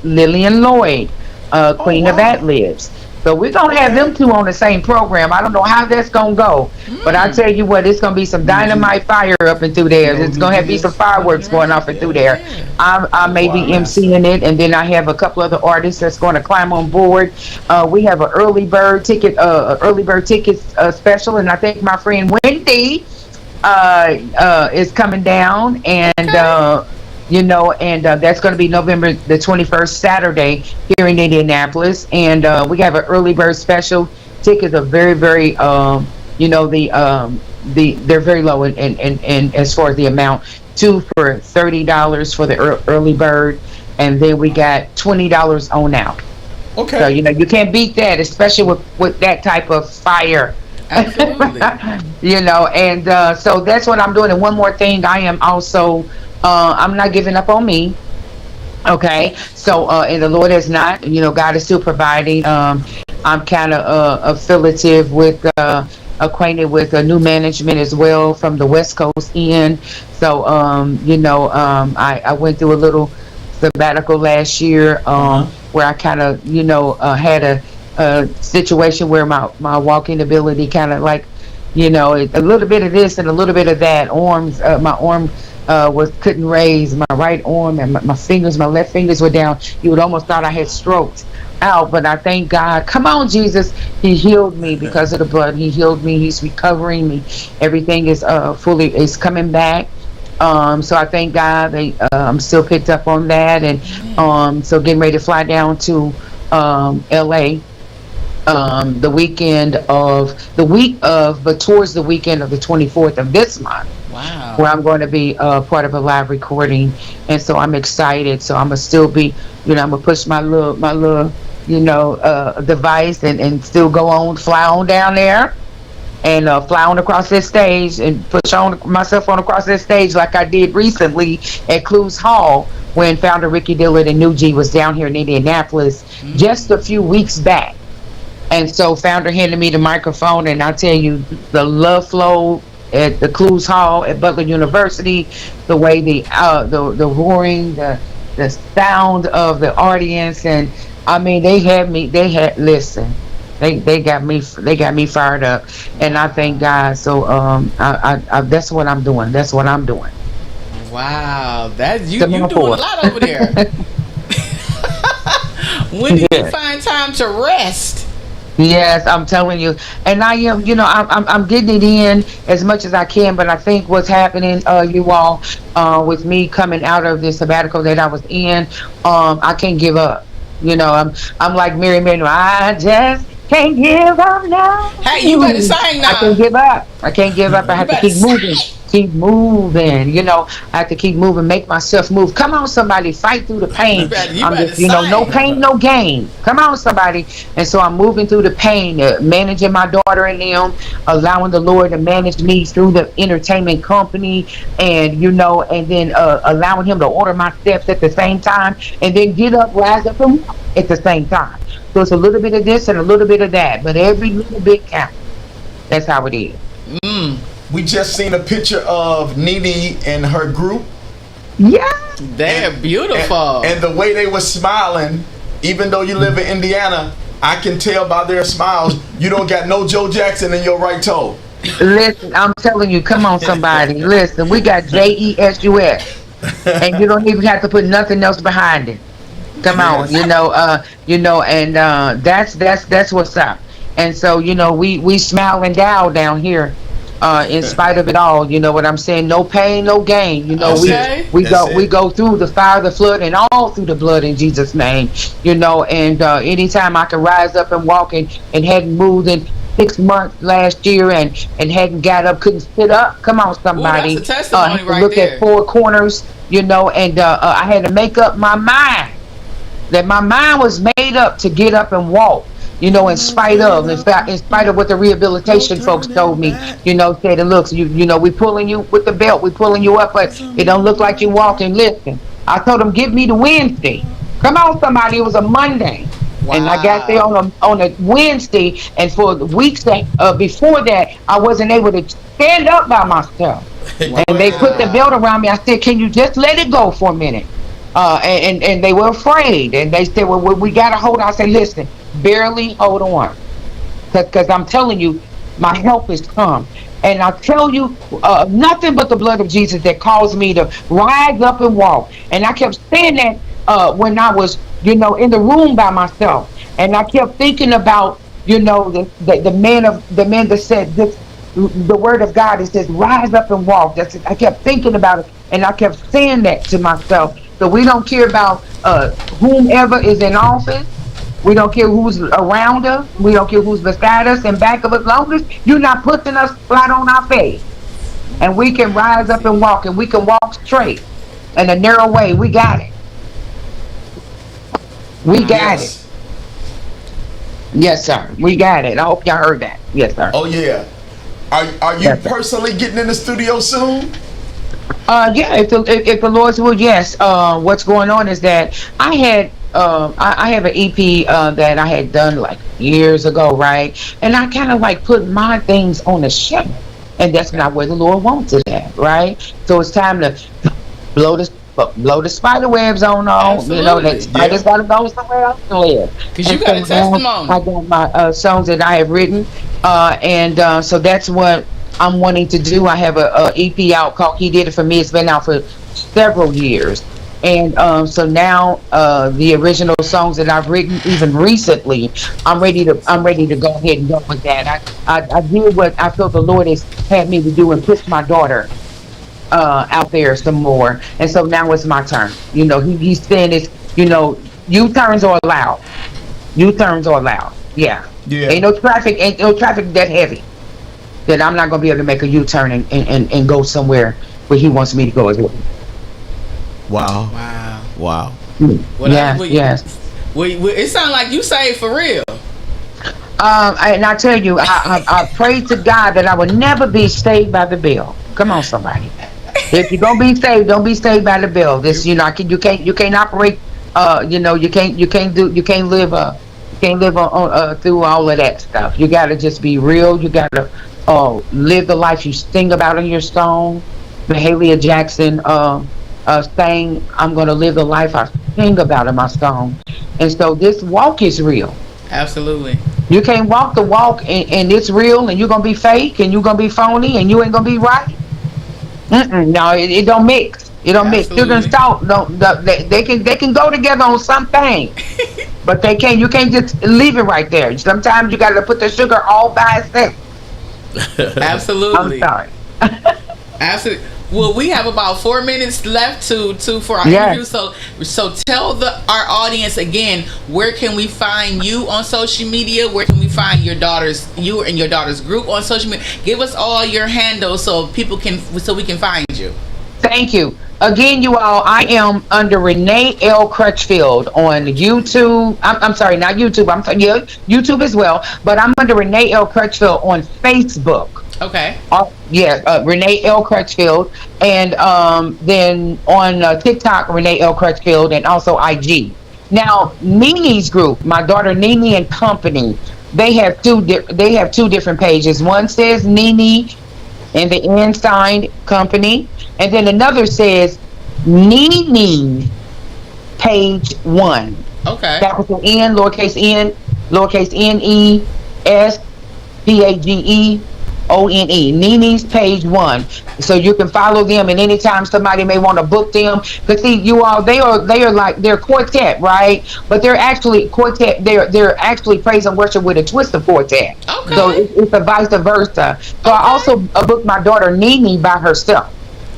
Lillian Lloyd, Oh Queen of wow. Ad Libs. So we're gonna have Okay. them two on the same program. I don't know how that's gonna go, but I tell you what, it's gonna be some New G. dynamite fire up and through You there. know who It's New gonna have G be some is? fireworks going off and through there. I The may be choir master. emceeing it, and then I have a couple other artists that's going to climb on board. We have an early bird tickets special, and I think my friend Wendy is coming down, and that's going to be November the 21st, Saturday, here in Indianapolis. And we have an early bird special. Tickets are very, very, they're very low in as far as the amount. Two for $30 for the early bird, and then we got $20 on out. Okay. So you can't beat that, especially with that type of fire. Absolutely. And so that's what I'm doing. And one more thing, I am also, I'm not giving up on me. Okay, so and the Lord has not, God is still providing. I'm kind of affiliative with, acquainted with a new management as well from the West Coast end. So, I went through a little sabbatical last year, where I kind of, had a situation where my walking ability kind of like, a little bit of this and a little bit of that. My arm couldn't raise my right arm, and my fingers, my left fingers were down. You would almost thought I had stroked out, but I thank God. Come on, Jesus. He healed me because of the blood. He healed me. He's recovering me. Everything is is coming back. So I thank God that I'm still picked up on that, and so getting ready to fly down to LA but towards the weekend of the 24th of this month. Wow. Where I'm going to be part of a live recording, and so I'm excited. So I'm gonna still be, I'm gonna push my little, device and still go on, fly on down there, and fly on across this stage and push on myself on across this stage like I did recently at Clues Hall when founder Ricky Dillard and New G was down here in Indianapolis just a few weeks back. And so founder handed me the microphone, and I tell you, the love flow at the Clues Hall at Butler University, the way the roaring, the sound of the audience, and I mean they got me fired up, and I thank God. So I that's what I'm doing. Wow, you doing a lot over there. When do you find time to rest? Yes, I'm telling you, and I am. I'm getting it in as much as I can. But I think what's happening, you all, with me coming out of this sabbatical that I was in, I can't give up. I'm like Mary Manuel. I just can't give up now. Hey, you better sing now. I can't give up. I have to keep moving. Keep moving. I have to keep moving. Make myself move. Come on, somebody, fight through the pain. No pain, no gain. Come on, somebody. And so I'm moving through the pain, managing my daughter and them, allowing the Lord to manage me through the entertainment company, and and then allowing Him to order my steps at the same time, and then get up, rise up, and walk at the same time. So it's a little bit of this and a little bit of that, but every little bit counts. That's how it is. We just seen a picture of Nene and her group. Yeah. They're beautiful. And the way they were smiling, even though you live in Indiana, I can tell by their smiles, you don't got no Joe Jackson in your right toe. Listen, I'm telling you, come on, somebody. Listen, we got JESUS, and you don't even have to put nothing else behind it. Come on, and that's what's up. And so we smiling down here. In spite of it all, you know what I'm saying? No pain, no gain. We go through the fire, the flood, and all through the blood in Jesus' name. And anytime I can rise up and walk and hadn't moved in 6 months last year and hadn't got up, couldn't sit up. Come on, somebody. Ooh, that's a testimony right look there. At four corners, and I had to make up my mind that my mind was made up to get up and walk. In spite of what the rehabilitation folks told me, said it looks, we pulling you with the belt, we pulling you up, but it don't look like you walking. Listen, I told them, give me the Wednesday. Come on, somebody, it was a Monday. Wow. And I got there on a Wednesday, and for the weeks before that, I wasn't able to stand up by myself. And they put the belt around me. I said, "Can you just let it go for a minute?" And they were afraid, and they said, "Well, we gotta hold on." I said, "Listen, barely hold on, because I'm telling you, my help is come." And I tell you, nothing but the blood of Jesus that caused me to rise up and walk. And I kept saying that when I was, in the room by myself, and I kept thinking about, the man that said this, the word of God. It says, "Rise up and walk." I kept thinking about it, and I kept saying that to myself. So we don't care about whomever is in office. We don't care who's around us. We don't care who's beside us and back of us. As long as you're not putting us flat on our face, and we can rise up and walk, and we can walk straight in a narrow way. We got it. We got it. Yes, sir. We got it. I hope y'all heard that. Yes, sir. Oh yeah. Are you personally getting in the studio soon? Yeah. If the Lord's will, yes. What's going on is that I had. I have an EP that I had done like years ago, right? And I kind of like put my things on the shelf, and that's not where the Lord wants it at, right? So it's time to blow the spider webs on. That spider's got to go somewhere else to live. Because you got a testimony. I got my songs that I have written, and so that's what I'm wanting to do. I have a EP out called "He Did It For Me." It's been out for several years. And so now the original songs that I've written, even recently, I'm ready to go ahead and go with that. I did what I felt the Lord has had me to do and push my daughter out there some more. And so now it's my turn. He's saying it's, U-turns are allowed. U-turns are allowed. Yeah. Ain't no traffic that heavy that I'm not gonna be able to make a U-turn and go somewhere where he wants me to go as well. Wow. Well, yes. It sounds like you saved for real. And I tell you, I pray to God that I will never be saved by the bell. Come on, somebody. If you're gonna be saved, don't be saved by the bell. This, you can't operate. You can't live on through all of that stuff. You gotta just be real. You gotta live the life you sing about in your song. Mahalia Jackson saying, "I'm going to live the life I sing about in my song." And so this walk is real. Absolutely. You can't walk the walk and it's real, and you're going to be fake, and you're going to be phony, and you ain't going to be right. No, it don't mix. It don't mix. Sugar and salt they can go together on something, but they can't. You can't just leave it right there. Sometimes you got to put the sugar all by itself. Absolutely. I'm sorry. Absolutely. Well, we have about 4 minutes left for our interview. So tell our audience again, where can we find you on social media? Where can we find you and your daughter's group on social media? Give us all your handles so we can find you. Thank you. Again, you all, I am under Renee L. Crutchfield on YouTube. I'm sorry, not YouTube. I'm sorry, yeah, YouTube as well. But I'm under Renee L. Crutchfield on Facebook. Okay. Renee L. Crutchfield, and then on TikTok, Renee L. Crutchfield, and also IG. Now, Nini's group, my daughter Nini and Company, they have two different pages. One says Nini and the N signed Company, and then another says Nini Page 1. Okay. Capital N, lowercase N-E-S Page ONE, Nini's Page 1. So you can follow them, and anytime somebody may want to book them, because see, you all, they are like, they're quartet, right? But they're actually quartet. They're actually praise and worship with a twist of quartet. Okay. So it's a vice versa. So I also booked my daughter Nini by herself.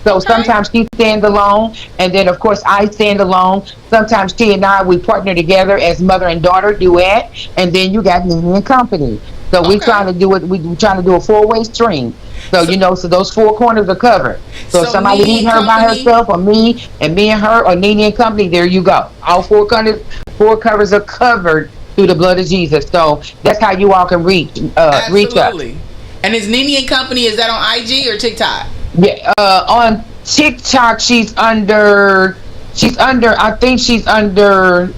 So sometimes she stands alone, and then of course I stand alone. Sometimes she and I, we partner together as mother and daughter duet, and then you got Nini and Company. So we trying to do it. We trying to do a 4-way string. So so those 4 corners are covered. So if somebody needs her by herself, or me and her, or Nini and Company, there you go. All 4 covers are covered through the blood of Jesus. So that's how you all can reach us. And is Nini and Company, is that on IG or TikTok? Yeah, on TikTok she's under. I think she's under.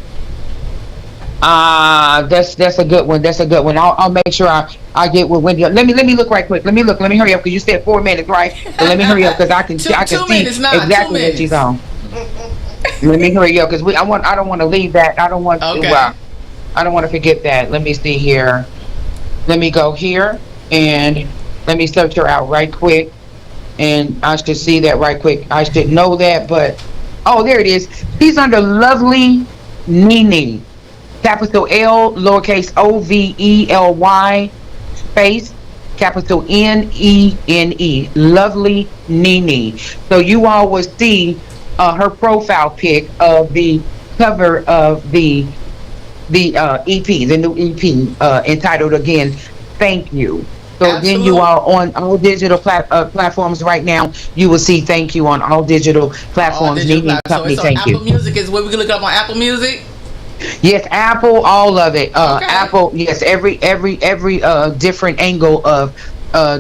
That's a good one. I'll make sure I I get with Wendy. Let me look right quick. Let me hurry up because you said 4 minutes, right? So let me hurry up because I can see exactly what she's on. Let me hurry up because I don't want to leave that. I don't want to forget that. Let me see here. Let me go here and let me search her out right quick. And I should see that right quick. I should know that, but there it is. She's under Lovely Nene. Capital L, lowercase OVELY, space, capital NENE. Lovely Nene. So you all will see her profile pic of the cover of the EP, the new EP, entitled again, Thank You. So again, you are on all digital platforms right now. You will see Thank You on all digital platforms. Nene Company, so Thank Apple You. Music is where we can look up on Apple Music. Yes, Apple, all of it. Apple, yes, every different angle of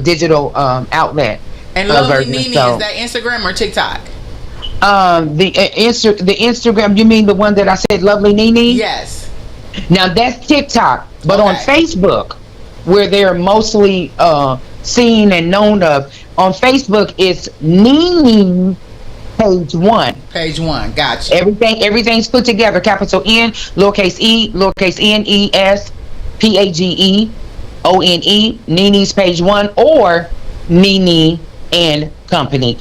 digital outlet. And Lovely Nene, is that Instagram or TikTok? The Instagram, you mean the one that I said, Lovely Nene? Yes. Now that's TikTok, but on Facebook, where they're mostly seen and known of, on Facebook it's Nene Page 1. Page 1, gotcha. Everything's put together, capital N, lowercase e, lowercase NES, PAGEONE, Nene's Page 1, or Nene and Company.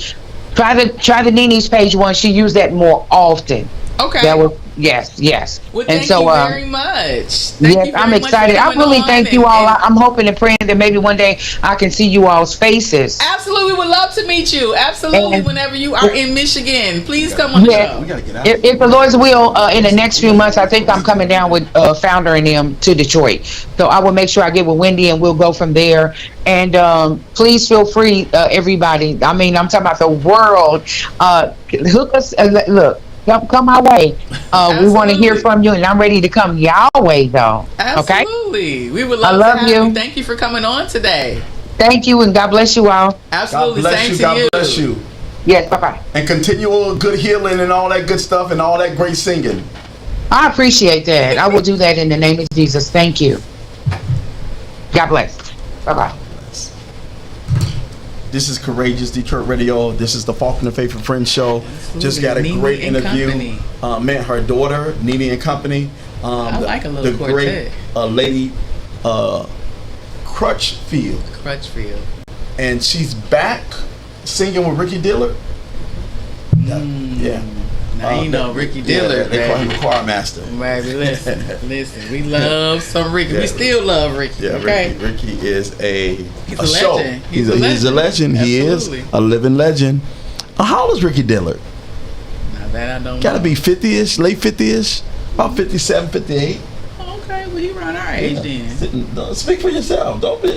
Try the Nene's Page 1. She used that more often. Okay. That was yes. Well, thank you very much. I'm excited. I really thank you all. I'm hoping and praying that maybe one day I can see you all's faces. Absolutely, we would love to meet you. Absolutely, whenever you are in Michigan, please come on the show. We gotta get out. If the Lord's will, in the next few months, I think I'm coming down with Founder and them to Detroit. So I will make sure I get with Wendy and we'll go from there. And please feel free, everybody. I mean, I'm talking about the world. Hook us. Look. Come my way. We want to hear from you, and I'm ready to come your way, though. Absolutely. Okay? We would love to have you. Thank you for coming on today. Thank you, and God bless you all. Absolutely. God bless Same you. to God you. bless you. Yes, bye-bye. And continual good healing and all that good stuff and all that great singing. I appreciate that. I will do that in the name of Jesus. Thank you. God bless. Bye-bye. This is Courageous Detroit Radio. This is the Faulkner Faith and Friends Show. Just got a great interview. Met her daughter, Nene and Company. I like a little quartet. Great lady, Crutchfield. And she's back singing with Ricky Dillard. Yeah. Now you know Ricky Dillard. They call him choir master. Baby, listen. We love some Ricky. We still love Ricky. Yeah, okay? Ricky is a show. Legend. He's a legend. Absolutely. He is a living legend. How old is Ricky Dillard? Now that I don't Gotta know. be 50-ish, late 50-ish, about 57, 58. Okay, well, he around our age then. Speak for yourself. Don't be.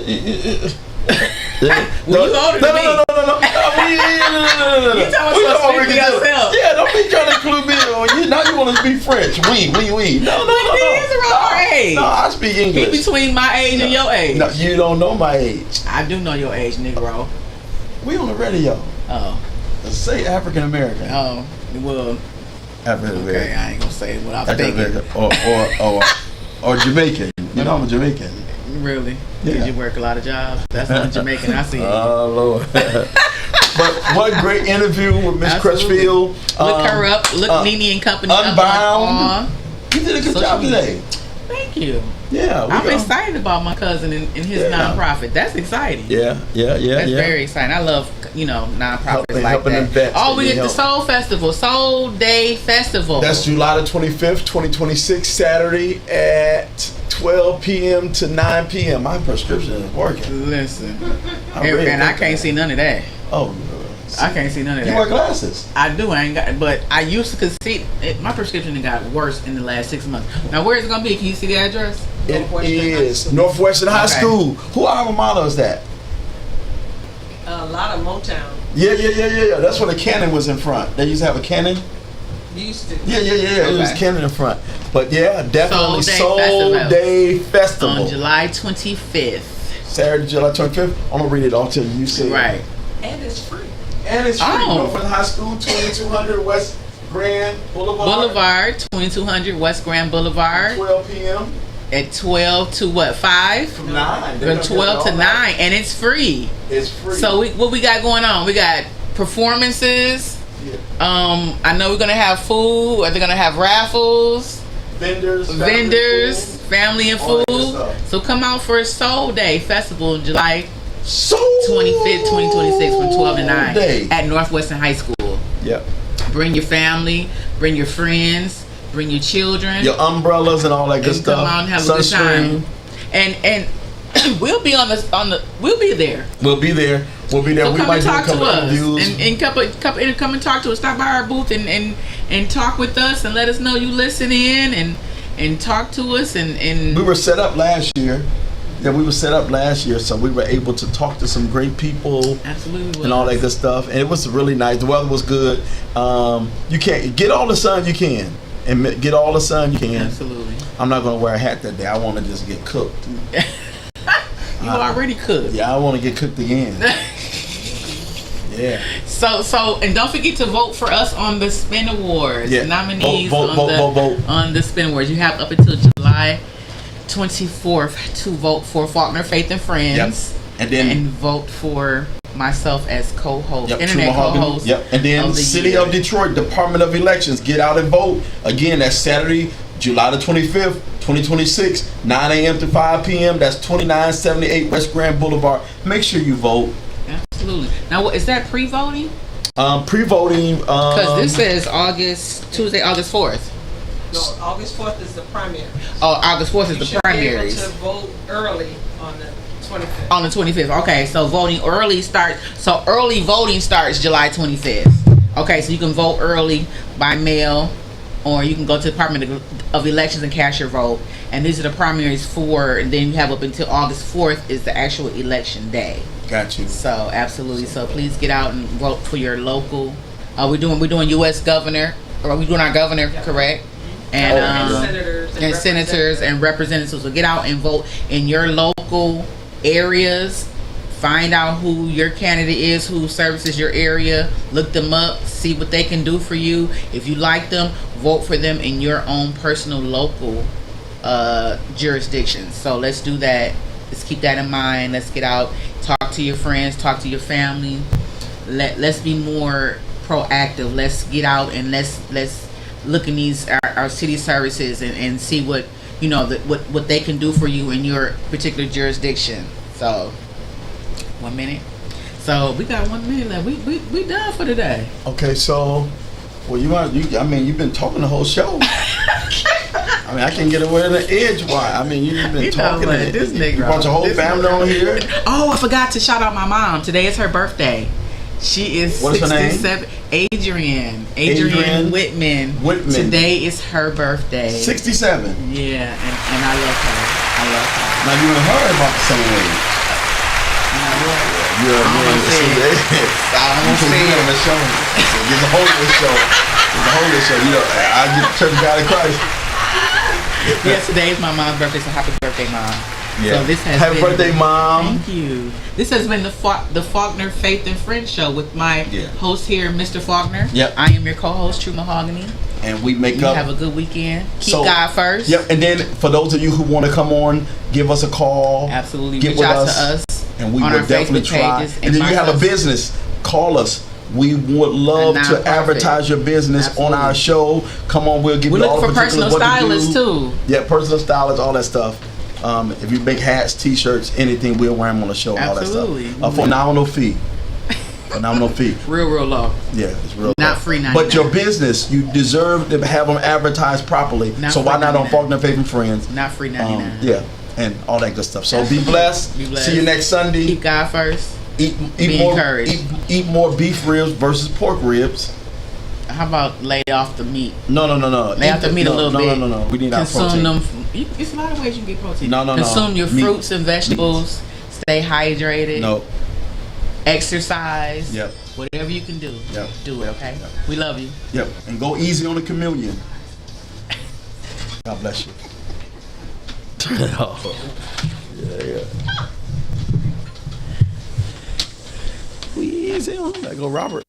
Well, you older than me. No. You talking about Ricky yourself. Yeah, don't be trying to include me. Now you want to be French. We. No. He is around our age. No, I speak English. He between my age and your age. No, you don't know my age. I do know your age, Negro. We on the radio. Oh. Let's say African American. Oh, well. African American. Okay, I ain't gonna say what I'm thinking. Or Jamaican. You know I'm a Jamaican. Really? Yeah. Did you work a lot of jobs? That's not Jamaican. I see. Oh Lord. But what great interview with Miss Crutchfield. Look her up. Look Nene and Company Unbound. You did a good job today. Thank you. Yeah, I'm excited about my cousin and his nonprofit. That's exciting. Yeah. That's very exciting. I love nonprofits like that. Oh, we did the Soul Festival, Soul Day Festival. That's July the 25th, 2026, Saturday at 12 p.m. to 9 p.m. My prescription is working. Listen, and I can't see none of that. Oh, I can't see none of that. You wear glasses? I do. I ain't got, but I used to see it. My prescription got worse in the last 6 months. Now, where is it gonna be? Can you see the address? It is Northwestern High School. Who alma mater is that? A lot of Motown. Yeah. That's where the cannon was in front. They used to have a cannon. Used to. Yeah. It was cannon in front. But yeah, definitely Soul Day Festival on July 25th. Saturday, July 25th. I'm gonna read it all to you. You see right. And it's free. Northwestern High School, 2200 West Grand Boulevard. 2200 West Grand Boulevard. 12 p.m. at 12 to what, 5? From 9. From 12 to 9, and it's free. It's free. So what we got going on? We got performances. Yeah. I know we're gonna have food. Are they gonna have raffles? Vendors, family and food. So come out for a Soul Day Festival in July 25th, 2026 from 12 to 9 at Northwestern High School. Yep. Bring your family, bring your friends, bring your children, your umbrellas and all that good stuff. Come out and have a good time. And we'll be we'll be there. We'll be there. So we come might and talk do a to couple us interviews. and come and talk to us. Stop by our booth and talk with us and let us know you listen in and talk to us and we were set up last year. Yeah, we were set up last year, so we were able to talk to some great people. Absolutely. And all that good stuff. And it was really nice. The weather was good. You can't get all the sun you can. And get all the sun you can. Absolutely. I'm not going to wear a hat that day. I want to just get cooked. You already cooked. Yeah, I want to get cooked again. Yeah. So and don't forget to vote for us on the Spin Awards. Yeah. Nominees vote. on the Spin Awards. You have up until July 24th to vote for Faulkner Faith and Friends. Yep. And vote for myself as co-host, Yep, internet co-host. Yep. And then City of Detroit Department of Elections, get out and vote. Again, that's Saturday, July the 25th, 2026, 9 a.m. to 5 p.m. That's 2978 West Grand Boulevard. Make sure you vote. Absolutely. Now, is that pre-voting? Pre-voting. Because this says Tuesday, August 4th. No, August 4th is the primary. Oh, August 4th is the primaries. You should be able to vote early on the 25th. On the 25th. Okay, so voting early starts. So early voting starts July 25th. Okay, so you can vote early by mail, or you can go to the Department of Elections and cast your vote. And these are the primaries and then you have up until August 4th is the actual election day. Got you. So absolutely. So please get out and vote for your local. We're doing U.S. governor, or we're doing our governor, correct? And senators and representatives. So get out and vote in your local areas. Find out who your candidate is, who services your area. Look them up. See what they can do for you. If you like them, vote for them in your own personal local jurisdiction. So let's do that. Let's keep that in mind. Let's get out, talk to your friends, talk to your family. Let's be more proactive. Let's get out and let's look in our city services and see what what they can do for you in your particular jurisdiction. So 1 minute. So we got 1 minute left. We done for today. Okay, so you've been talking the whole show. I mean, I can't get away to the edge. Why? I mean, you've been talking. This nigga. You brought your whole family on here. Oh, I forgot to shout out my mom. Today is her birthday. She is 67. Adrian Whitman. Today is her birthday. 67. Yeah, and I love her. Now you and her about the same age. You're on the show. It's a holy show. You know, I get Church of God in Christ. Yes, today is my mom's birthday, so happy birthday, Mom. Yeah. So this has happy birthday, Mom. Thank you. This has been the Faulkner Faith and Friends Show with my host here, Mr. Faulkner. Yep. I am your co-host, True Mahogany. And we make up. Have a good weekend. Keep God first. Yep. And then for those of you who want to come on, give us a call. Absolutely. Get Reach with out us, to us. And we will definitely try. And then you have a business, call us. We would love to advertise your business on our show. Come on, we'll give you all the particulars. We're looking for personal stylists too. Yeah, personal stylists, all that stuff. If you make hats, t-shirts, anything, we'll wear them on the show. Absolutely. All that stuff. For nominal fee. Real low. Yeah, it's real not low. Free 99. But your business, you deserve to have them advertised properly. So why not on Faulkner Faith and Friends? Not free 99. Yeah, and all that good stuff. So be blessed. See you next Sunday. Keep God first. Eat more beef ribs versus pork ribs. How about lay off the meat? No. Lay off the meat a little bit. No. We need our protein. Consume them. It's a lot of ways you can get protein. No. Consume your fruits and vegetables. Stay hydrated. No. Exercise. Yep. Whatever you can do. Yep. Do it, okay? Yep. We love you. Yep. And go easy on the communion. God bless you. Yeah. We easy on that. Go Robert.